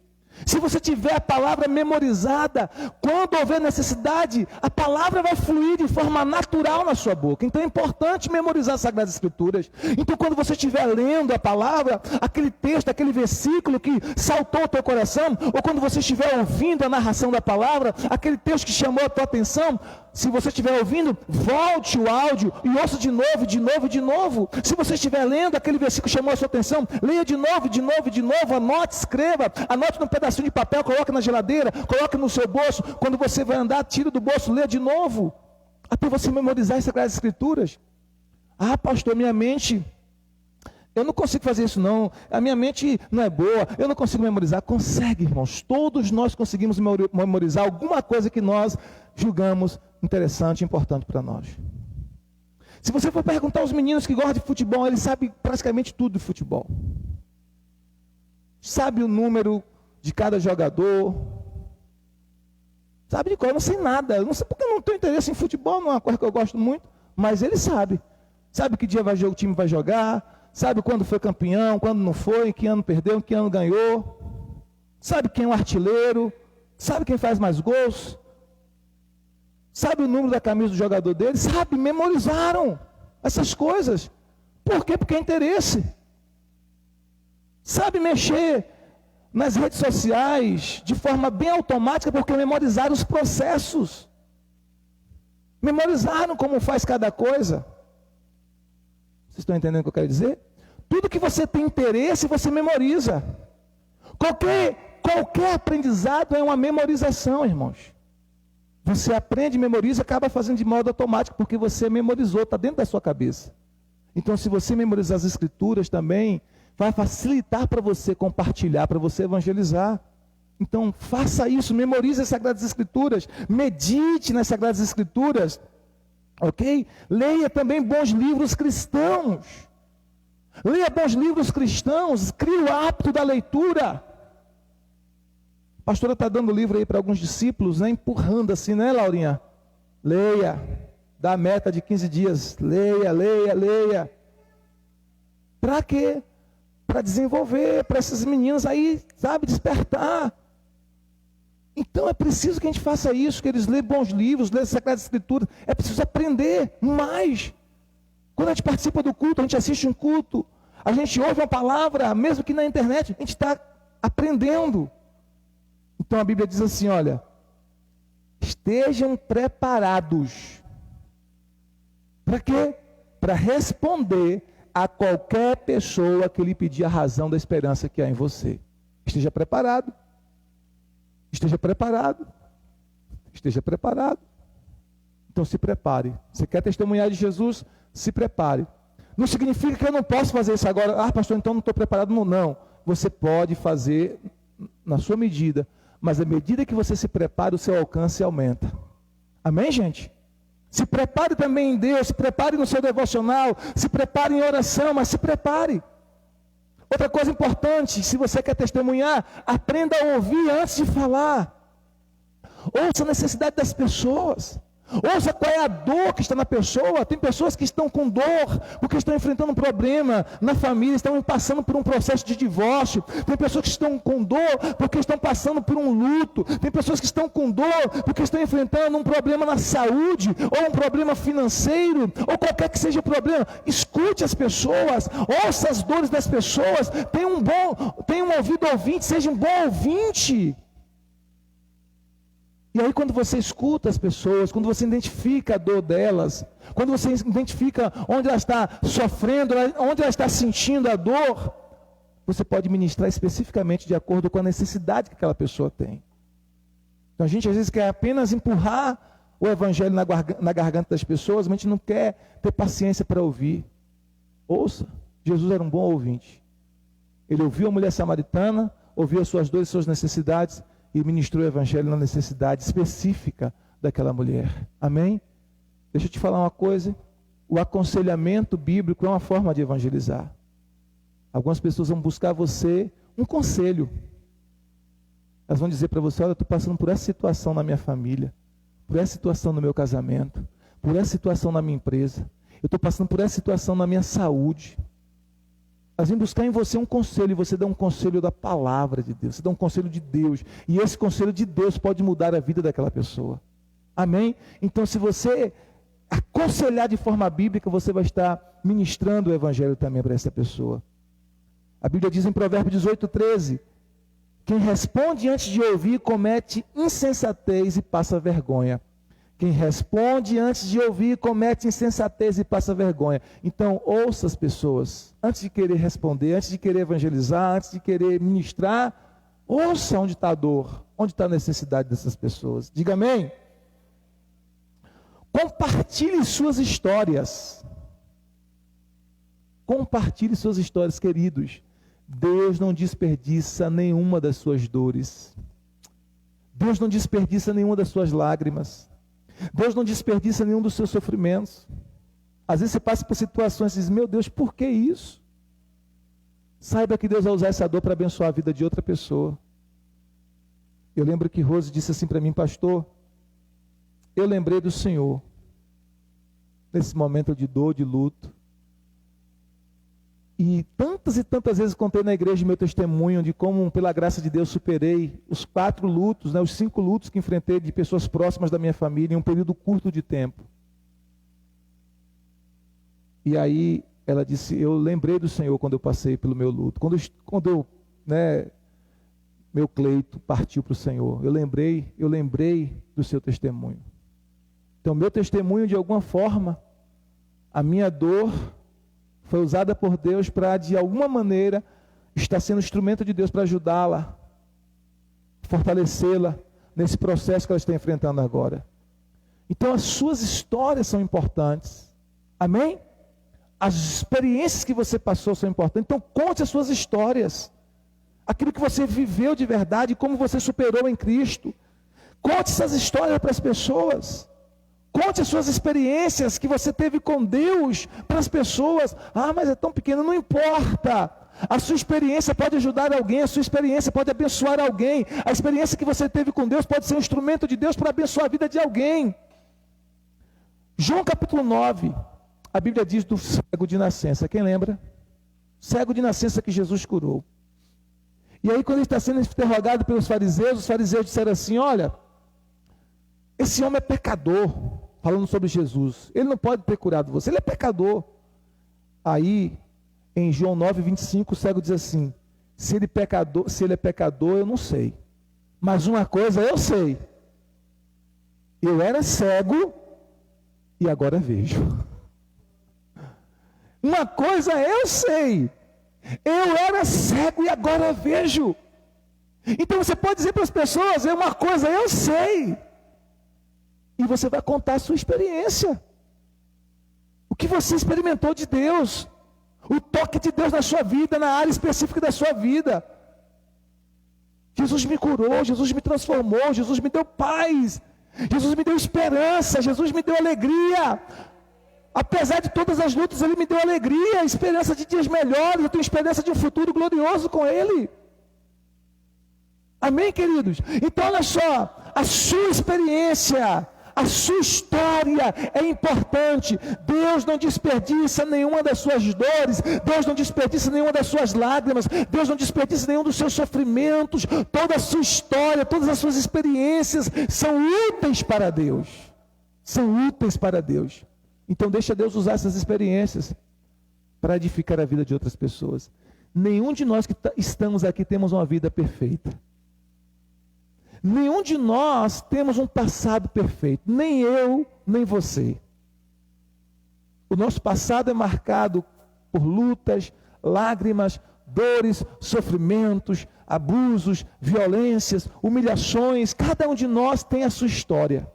Se você tiver a palavra memorizada, quando houver necessidade, a palavra vai fluir de forma natural na sua boca. Então é importante memorizar as Sagradas Escrituras. Então quando você estiver lendo a palavra, aquele texto, aquele versículo que saltou ao teu coração, ou quando você estiver ouvindo a narração da palavra, aquele texto que chamou a tua atenção, se você estiver ouvindo, volte o áudio e ouça de novo, de novo, de novo. Se você estiver lendo aquele versículo que chamou a sua atenção, leia de novo, de novo, de novo, anote, escreva, anote num pedacinho de papel, coloque na geladeira, coloque no seu bolso. Quando você vai andar, tira do bolso, leia de novo, até você memorizar as Sagradas Escrituras. Ah, pastor, minha mente, eu não consigo fazer isso não, a minha mente não é boa, eu não consigo memorizar. Consegue, irmãos, todos nós conseguimos memorizar alguma coisa que nós julgamos interessante e importante para nós. Se você for perguntar aos meninos que gostam de futebol, eles sabem praticamente tudo de futebol. Sabe o número de cada jogador. Sabe de qual? Eu não sei nada. Eu não sei porque eu não tenho interesse em futebol, não é uma coisa que eu gosto muito, mas ele sabe. Sabe que dia o time vai jogar, sabe quando foi campeão, quando não foi, que ano perdeu, que ano ganhou. Sabe quem é o artilheiro, sabe quem faz mais gols. Sabe o número da camisa do jogador dele? Sabe, memorizaram essas coisas. Por quê? Porque é interesse. Sabe mexer nas redes sociais de forma bem automática porque memorizaram os processos. Memorizaram como faz cada coisa. Vocês estão entendendo o que eu quero dizer? Tudo que você tem interesse, você memoriza. Qualquer aprendizado é uma memorização, irmãos. Você aprende, memoriza, acaba fazendo de modo automático, porque você memorizou, está dentro da sua cabeça. Então, se você memorizar as Escrituras também, vai facilitar para você compartilhar, para você evangelizar. Então, faça isso, memorize as Sagradas Escrituras, medite nas Sagradas Escrituras, ok? Leia também bons livros cristãos. Leia bons livros cristãos, crie o hábito da leitura. A pastora está dando livro aí para alguns discípulos, né? Empurrando assim, né, Laurinha? Leia, dá a meta de 15 dias, leia. Para quê? Para desenvolver, para essas meninas aí, sabe, despertar. Então é preciso que a gente faça isso, que eles leiam bons livros, leiam as Sagradas Escrituras. É preciso aprender mais. Quando a gente participa do culto, a gente assiste um culto, a gente ouve uma palavra, mesmo que na internet, a gente está aprendendo. Então a Bíblia diz assim, olha, estejam preparados. Para quê? Para responder a qualquer pessoa que lhe pedir a razão da esperança que há em você. Esteja preparado. Esteja preparado. Esteja preparado. Então se prepare. Você quer testemunhar de Jesus? Se prepare. Não significa que eu não posso fazer isso agora. Ah, pastor, então não estou preparado. Não. Você pode fazer na sua medida. Mas à medida que você se prepara, o seu alcance aumenta. Amém, gente? Se prepare também em Deus, se prepare no seu devocional, se prepare em oração, mas se prepare. Outra coisa importante, se você quer testemunhar, aprenda a ouvir antes de falar. Ouça a necessidade das pessoas. Ouça qual é a dor que está na pessoa. Tem pessoas que estão com dor, porque estão enfrentando um problema na família, estão passando por um processo de divórcio. Tem pessoas que estão com dor, porque estão passando por um luto. Tem pessoas que estão com dor, porque estão enfrentando um problema na saúde, ou um problema financeiro, ou qualquer que seja o problema. Escute as pessoas, ouça as dores das pessoas. Tenha um ouvido ouvinte, seja um bom ouvinte. E aí quando você escuta as pessoas, quando você identifica a dor delas, quando você identifica onde ela está sofrendo, onde ela está sentindo a dor, você pode ministrar especificamente de acordo com a necessidade que aquela pessoa tem. Então a gente às vezes quer apenas empurrar o evangelho na garganta das pessoas, mas a gente não quer ter paciência para ouvir. Ouça, Jesus era um bom ouvinte. Ele ouviu a mulher samaritana, ouviu as suas dores e suas necessidades, e ministrou o evangelho na necessidade específica daquela mulher. Amém? Deixa eu te falar uma coisa. O aconselhamento bíblico é uma forma de evangelizar. Algumas pessoas vão buscar você um conselho. Elas vão dizer para você, olha, eu estou passando por essa situação na minha família, por essa situação no meu casamento, por essa situação na minha empresa, eu estou passando por essa situação na minha saúde. Elas vêm buscar em você um conselho, e você dá um conselho da palavra de Deus, você dá um conselho de Deus, e esse conselho de Deus pode mudar a vida daquela pessoa. Amém? Então, se você aconselhar de forma bíblica, você vai estar ministrando o evangelho também para essa pessoa. A Bíblia diz em Provérbios 18:13, quem responde antes de ouvir comete insensatez e passa vergonha. Quem responde antes de ouvir comete insensatez e passa vergonha. Então, ouça as pessoas. Antes de querer responder, antes de querer evangelizar, antes de querer ministrar, ouça onde está a dor, onde está a necessidade dessas pessoas. Diga amém. Compartilhe suas histórias. Compartilhe suas histórias, queridos. Deus não desperdiça nenhuma das suas dores. Deus não desperdiça nenhuma das suas lágrimas. Deus não desperdiça nenhum dos seus sofrimentos. Às vezes você passa por situações e diz, meu Deus, por que isso? Saiba que Deus vai usar essa dor para abençoar a vida de outra pessoa. Eu lembro que Rose disse assim para mim, pastor, eu lembrei do Senhor, nesse momento de dor, de luto. E tantas vezes contei na igreja meu testemunho de como, pela graça de Deus, superei os 4 lutos, os 5 lutos que enfrentei de pessoas próximas da minha família em um período curto de tempo. E aí ela disse, eu lembrei do Senhor quando eu passei pelo meu luto. Quando meu Cleito partiu para o Senhor, eu lembrei do seu testemunho. Então, meu testemunho, de alguma forma, a minha dor foi usada por Deus para, de alguma maneira, estar sendo instrumento de Deus para ajudá-la, fortalecê-la nesse processo que ela está enfrentando agora. Então, as suas histórias são importantes. Amém? As experiências que você passou são importantes. Então, conte as suas histórias. Aquilo que você viveu de verdade, como você superou em Cristo. Conte essas histórias para as pessoas. Conte as suas experiências que você teve com Deus para as pessoas. Ah, mas é tão pequeno, não importa. A sua experiência pode ajudar alguém, a sua experiência pode abençoar alguém. A experiência que você teve com Deus pode ser um instrumento de Deus para abençoar a vida de alguém. João capítulo 9, a Bíblia diz do cego de nascença. Quem lembra? Cego de nascença que Jesus curou. E aí, quando ele está sendo interrogado pelos fariseus, os fariseus disseram assim, olha, esse homem é pecador, falando sobre Jesus. Ele não pode ter curado você, ele é pecador. Aí, em João 9, 25, o cego diz assim, se ele é pecador, eu não sei. Mas uma coisa eu sei. Eu era cego e agora vejo. Uma coisa eu sei. Eu era cego e agora vejo. Então você pode dizer para as pessoas, uma coisa eu sei. E você vai contar a sua experiência. O que você experimentou de Deus. O toque de Deus na sua vida, na área específica da sua vida. Jesus me curou, Jesus me transformou, Jesus me deu paz. Jesus me deu esperança, Jesus me deu alegria. Apesar de todas as lutas, Ele me deu alegria, esperança de dias melhores. Eu tenho esperança de um futuro glorioso com Ele. Amém, queridos? Então, olha só, a sua experiência, a sua história é importante. Deus não desperdiça nenhuma das suas dores, Deus não desperdiça nenhuma das suas lágrimas, Deus não desperdiça nenhum dos seus sofrimentos. Toda a sua história, todas as suas experiências são úteis para Deus. São úteis para Deus. Então deixa Deus usar essas experiências para edificar a vida de outras pessoas. Nenhum de nós que estamos aqui temos uma vida perfeita. Nenhum de nós temos um passado perfeito. Nem eu, nem você. O nosso passado é marcado por lutas, lágrimas, dores, sofrimentos, abusos, violências, humilhações. Cada um de nós tem a sua história.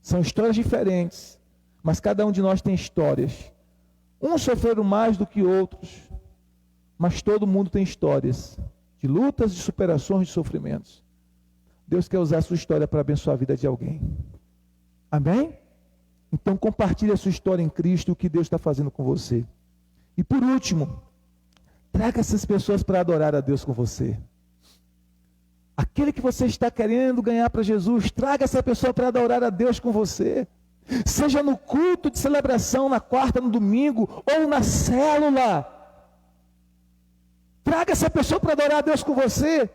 São histórias diferentes. Mas cada um de nós tem histórias. Uns sofreram mais do que outros. Mas todo mundo tem histórias. De lutas, de superações, de sofrimentos. Deus quer usar a sua história para abençoar a vida de alguém. Amém? Então compartilhe a sua história em Cristo, o que Deus está fazendo com você. E por último, traga essas pessoas para adorar a Deus com você. Aquele que você está querendo ganhar para Jesus, traga essa pessoa para adorar a Deus com você. Seja no culto de celebração, na quarta, no domingo, ou na célula. Traga essa pessoa para adorar a Deus com você.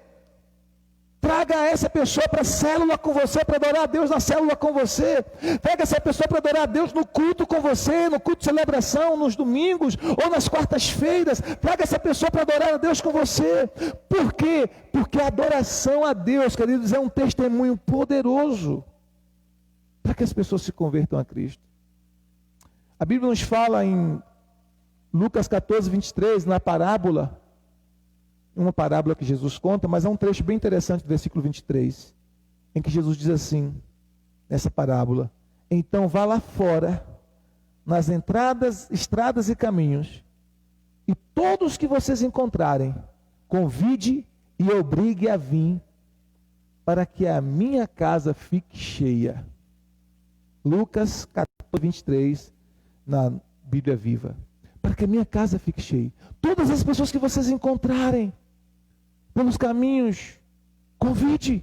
Traga essa pessoa para a célula com você, para adorar a Deus na célula com você. Traga essa pessoa para adorar a Deus no culto com você, no culto de celebração, nos domingos ou nas quartas-feiras. Traga essa pessoa para adorar a Deus com você. Por quê? Porque a adoração a Deus, queridos, é um testemunho poderoso para que as pessoas se convertam a Cristo. A Bíblia nos fala em Lucas 14, 23, na parábola, uma parábola que Jesus conta, mas há um trecho bem interessante do versículo 23, em que Jesus diz assim, nessa parábola, então vá lá fora, nas entradas, estradas e caminhos, e todos que vocês encontrarem, convide e obrigue a vir, para que a minha casa fique cheia. Lucas 14, 23, na Bíblia Viva. Para que a minha casa fique cheia. Todas as pessoas que vocês encontrarem pelos caminhos, convide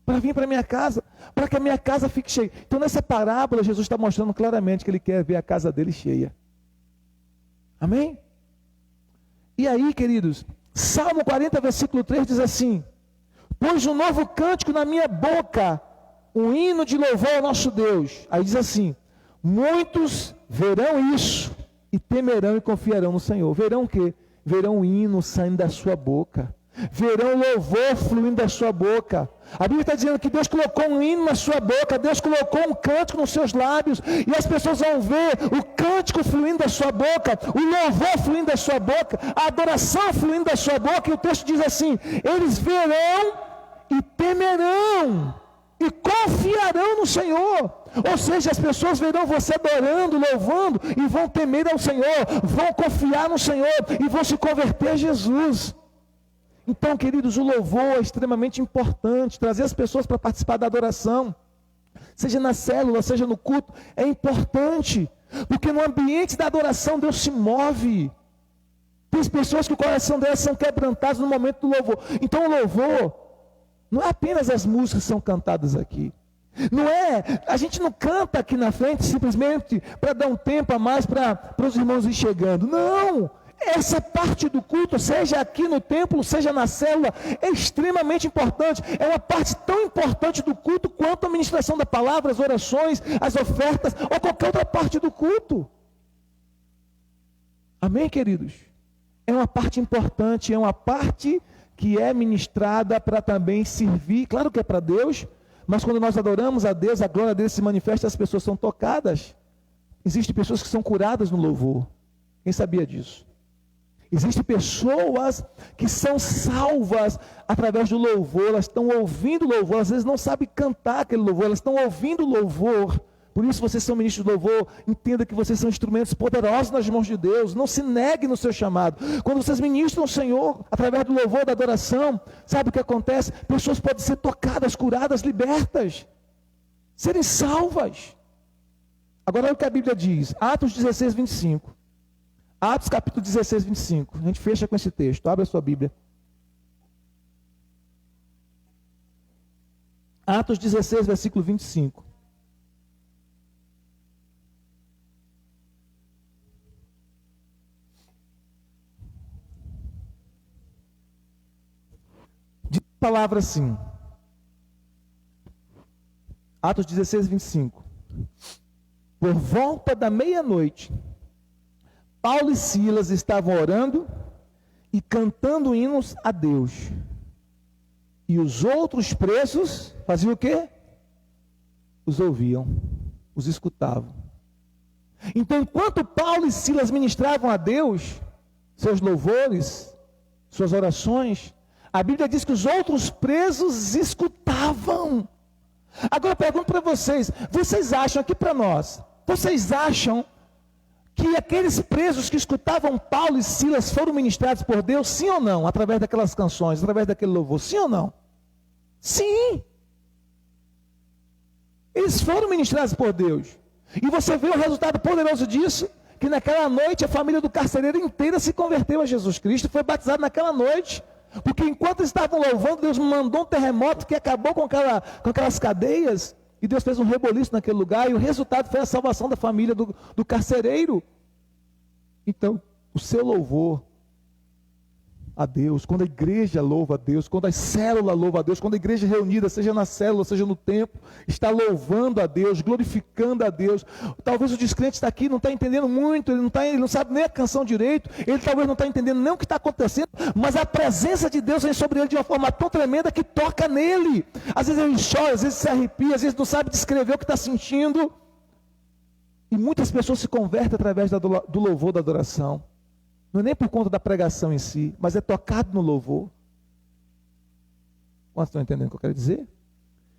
para vir para a minha casa, para que a minha casa fique cheia. Então nessa parábola Jesus está mostrando claramente que Ele quer ver a casa dele cheia. Amém? E aí, queridos, Salmo 40, versículo 3 diz assim: pôs um novo cântico na minha boca, um hino de louvor ao nosso Deus. Aí diz assim: muitos verão isso e temerão e confiarão no Senhor. Verão o quê? Verão o hino saindo da sua boca. Verão louvor fluindo da sua boca. A Bíblia está dizendo que Deus colocou um hino na sua boca, Deus colocou um cântico nos seus lábios, e as pessoas vão ver o cântico fluindo da sua boca, o louvor fluindo da sua boca, a adoração fluindo da sua boca, e o texto diz assim: eles verão e temerão e confiarão no Senhor. Ou seja, as pessoas verão você adorando, louvando, e vão temer ao Senhor, vão confiar no Senhor e vão se converter a Jesus. Então, queridos, o louvor é extremamente importante. Trazer as pessoas para participar da adoração, seja na célula, seja no culto, é importante, porque no ambiente da adoração Deus se move. Tem pessoas que o coração delas são quebrantados no momento do louvor. Então o louvor não é apenas as músicas que são cantadas aqui. Não é, a gente não canta aqui na frente simplesmente para dar um tempo a mais para os irmãos ir chegando. Não! Essa parte do culto, seja aqui no templo, seja na célula, é extremamente importante. É uma parte tão importante do culto quanto a ministração da palavra, as orações, as ofertas, ou qualquer outra parte do culto. Amém, queridos? É uma parte importante, é uma parte que é ministrada para também servir. Claro que é para Deus, mas quando nós adoramos a Deus, a glória dele se manifesta, as pessoas são tocadas. Existem pessoas que são curadas no louvor. Quem sabia disso? Existem pessoas que são salvas através do louvor, elas estão ouvindo louvor, às vezes não sabem cantar aquele louvor, elas estão ouvindo louvor. Por isso vocês são ministros do louvor, entenda que vocês são instrumentos poderosos nas mãos de Deus, não se negue no seu chamado. Quando vocês ministram o Senhor, através do louvor, da adoração, sabe o que acontece? Pessoas podem ser tocadas, curadas, libertas, serem salvas. Agora olha o que a Bíblia diz, Atos 16, 25. Atos capítulo 16, 25. A gente fecha com esse texto. Abre a sua Bíblia. Atos 16, versículo 25. Diz a palavra assim. Atos 16, 25. Por volta da meia-noite, Paulo e Silas estavam orando e cantando hinos a Deus. E os outros presos faziam o quê? Os ouviam, os escutavam. Então, enquanto Paulo e Silas ministravam a Deus, seus louvores, suas orações, a Bíblia diz que os outros presos escutavam. Agora eu pergunto para vocês, vocês acham aqui para nós, vocês acham que aqueles presos que escutavam Paulo e Silas foram ministrados por Deus, sim ou não? Através daquelas canções, através daquele louvor, sim ou não? Sim! Eles foram ministrados por Deus. E você vê o resultado poderoso disso, que naquela noite a família do carcereiro inteira se converteu a Jesus Cristo, foi batizado naquela noite. Porque enquanto eles estavam louvando, Deus mandou um terremoto que acabou com aquelas cadeias, e Deus fez um reboliço naquele lugar, e o resultado foi a salvação da família do carcereiro. Então, o seu louvor a Deus, quando a igreja louva a Deus, quando a célula louva a Deus, quando a igreja reunida, seja na célula, seja no templo, está louvando a Deus, glorificando a Deus. Talvez o descrente está aqui, não está entendendo muito, ele não sabe nem a canção direito, ele talvez não está entendendo nem o que está acontecendo, mas a presença de Deus vem sobre ele de uma forma tão tremenda que toca nele. Às vezes ele chora, às vezes se arrepia, às vezes não sabe descrever o que está sentindo. E muitas pessoas se convertem através do louvor, da adoração. Não é nem por conta da pregação em si, mas é tocado no louvor. Vocês estão entendendo o que eu quero dizer?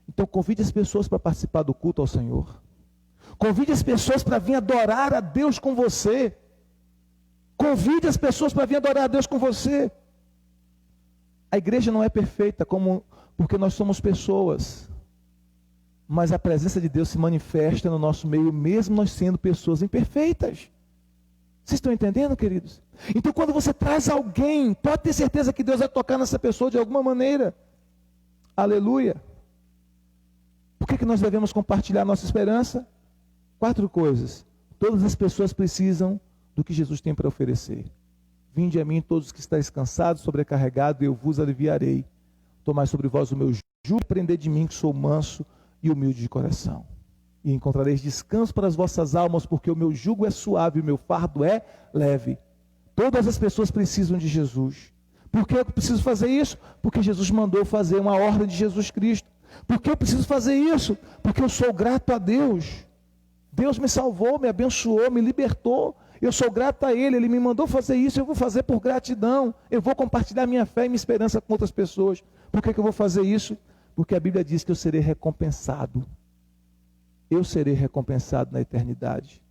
Então convide as pessoas para participar do culto ao Senhor. Convide as pessoas para vir adorar a Deus com você. Convide as pessoas para vir adorar a Deus com você. A igreja não é perfeita porque nós somos pessoas. Mas a presença de Deus se manifesta no nosso meio, mesmo nós sendo pessoas imperfeitas. Vocês estão entendendo, queridos? Então quando você traz alguém, pode ter certeza que Deus vai tocar nessa pessoa de alguma maneira. Aleluia. Por que nós devemos compartilhar nossa esperança? 4 coisas. Todas as pessoas precisam do que Jesus tem para oferecer. Vinde a mim todos os que estáis cansados, sobrecarregados, e eu vos aliviarei. Tomai sobre vós o meu jugo e aprendei de mim, que sou manso e humilde de coração. E encontrareis descanso para as vossas almas, porque o meu jugo é suave e o meu fardo é leve. Todas as pessoas precisam de Jesus. Por que eu preciso fazer isso? Porque Jesus mandou fazer uma ordem de Jesus Cristo. Por que eu preciso fazer isso? Porque eu sou grato a Deus. Deus me salvou, me abençoou, me libertou. Eu sou grato a Ele, Ele me mandou fazer isso, eu vou fazer por gratidão. Eu vou compartilhar minha fé e minha esperança com outras pessoas. Por que eu vou fazer isso? Porque a Bíblia diz que eu serei recompensado. Eu serei recompensado na eternidade.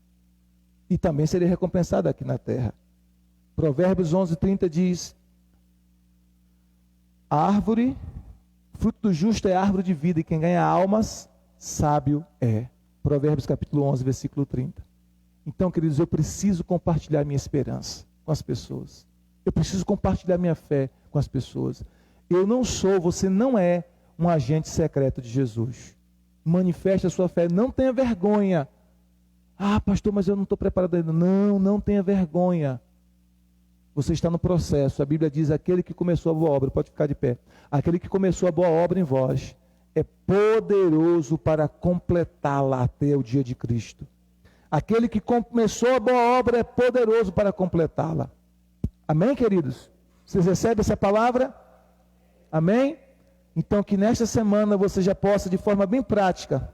E também serei recompensado aqui na terra. Provérbios 11:30 diz: a árvore, fruto do justo é árvore de vida, e quem ganha almas, sábio é. Provérbios capítulo 11, versículo 30. Então, queridos, eu preciso compartilhar minha esperança com as pessoas. Eu preciso compartilhar minha fé com as pessoas. Eu não sou, você não é um agente secreto de Jesus. Manifeste a sua fé, não tenha vergonha. Ah, pastor, mas eu não estou preparado ainda. Não, não tenha vergonha. Você está no processo. A Bíblia diz: aquele que começou a boa obra, pode ficar de pé. Aquele que começou a boa obra em vós é poderoso para completá-la até o dia de Cristo. Aquele que começou a boa obra é poderoso para completá-la. Amém, queridos? Vocês recebem essa palavra? Amém? Então, que nesta semana você já possa, de forma bem prática,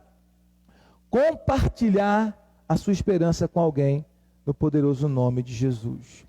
compartilhar a sua esperança com alguém, no poderoso nome de Jesus.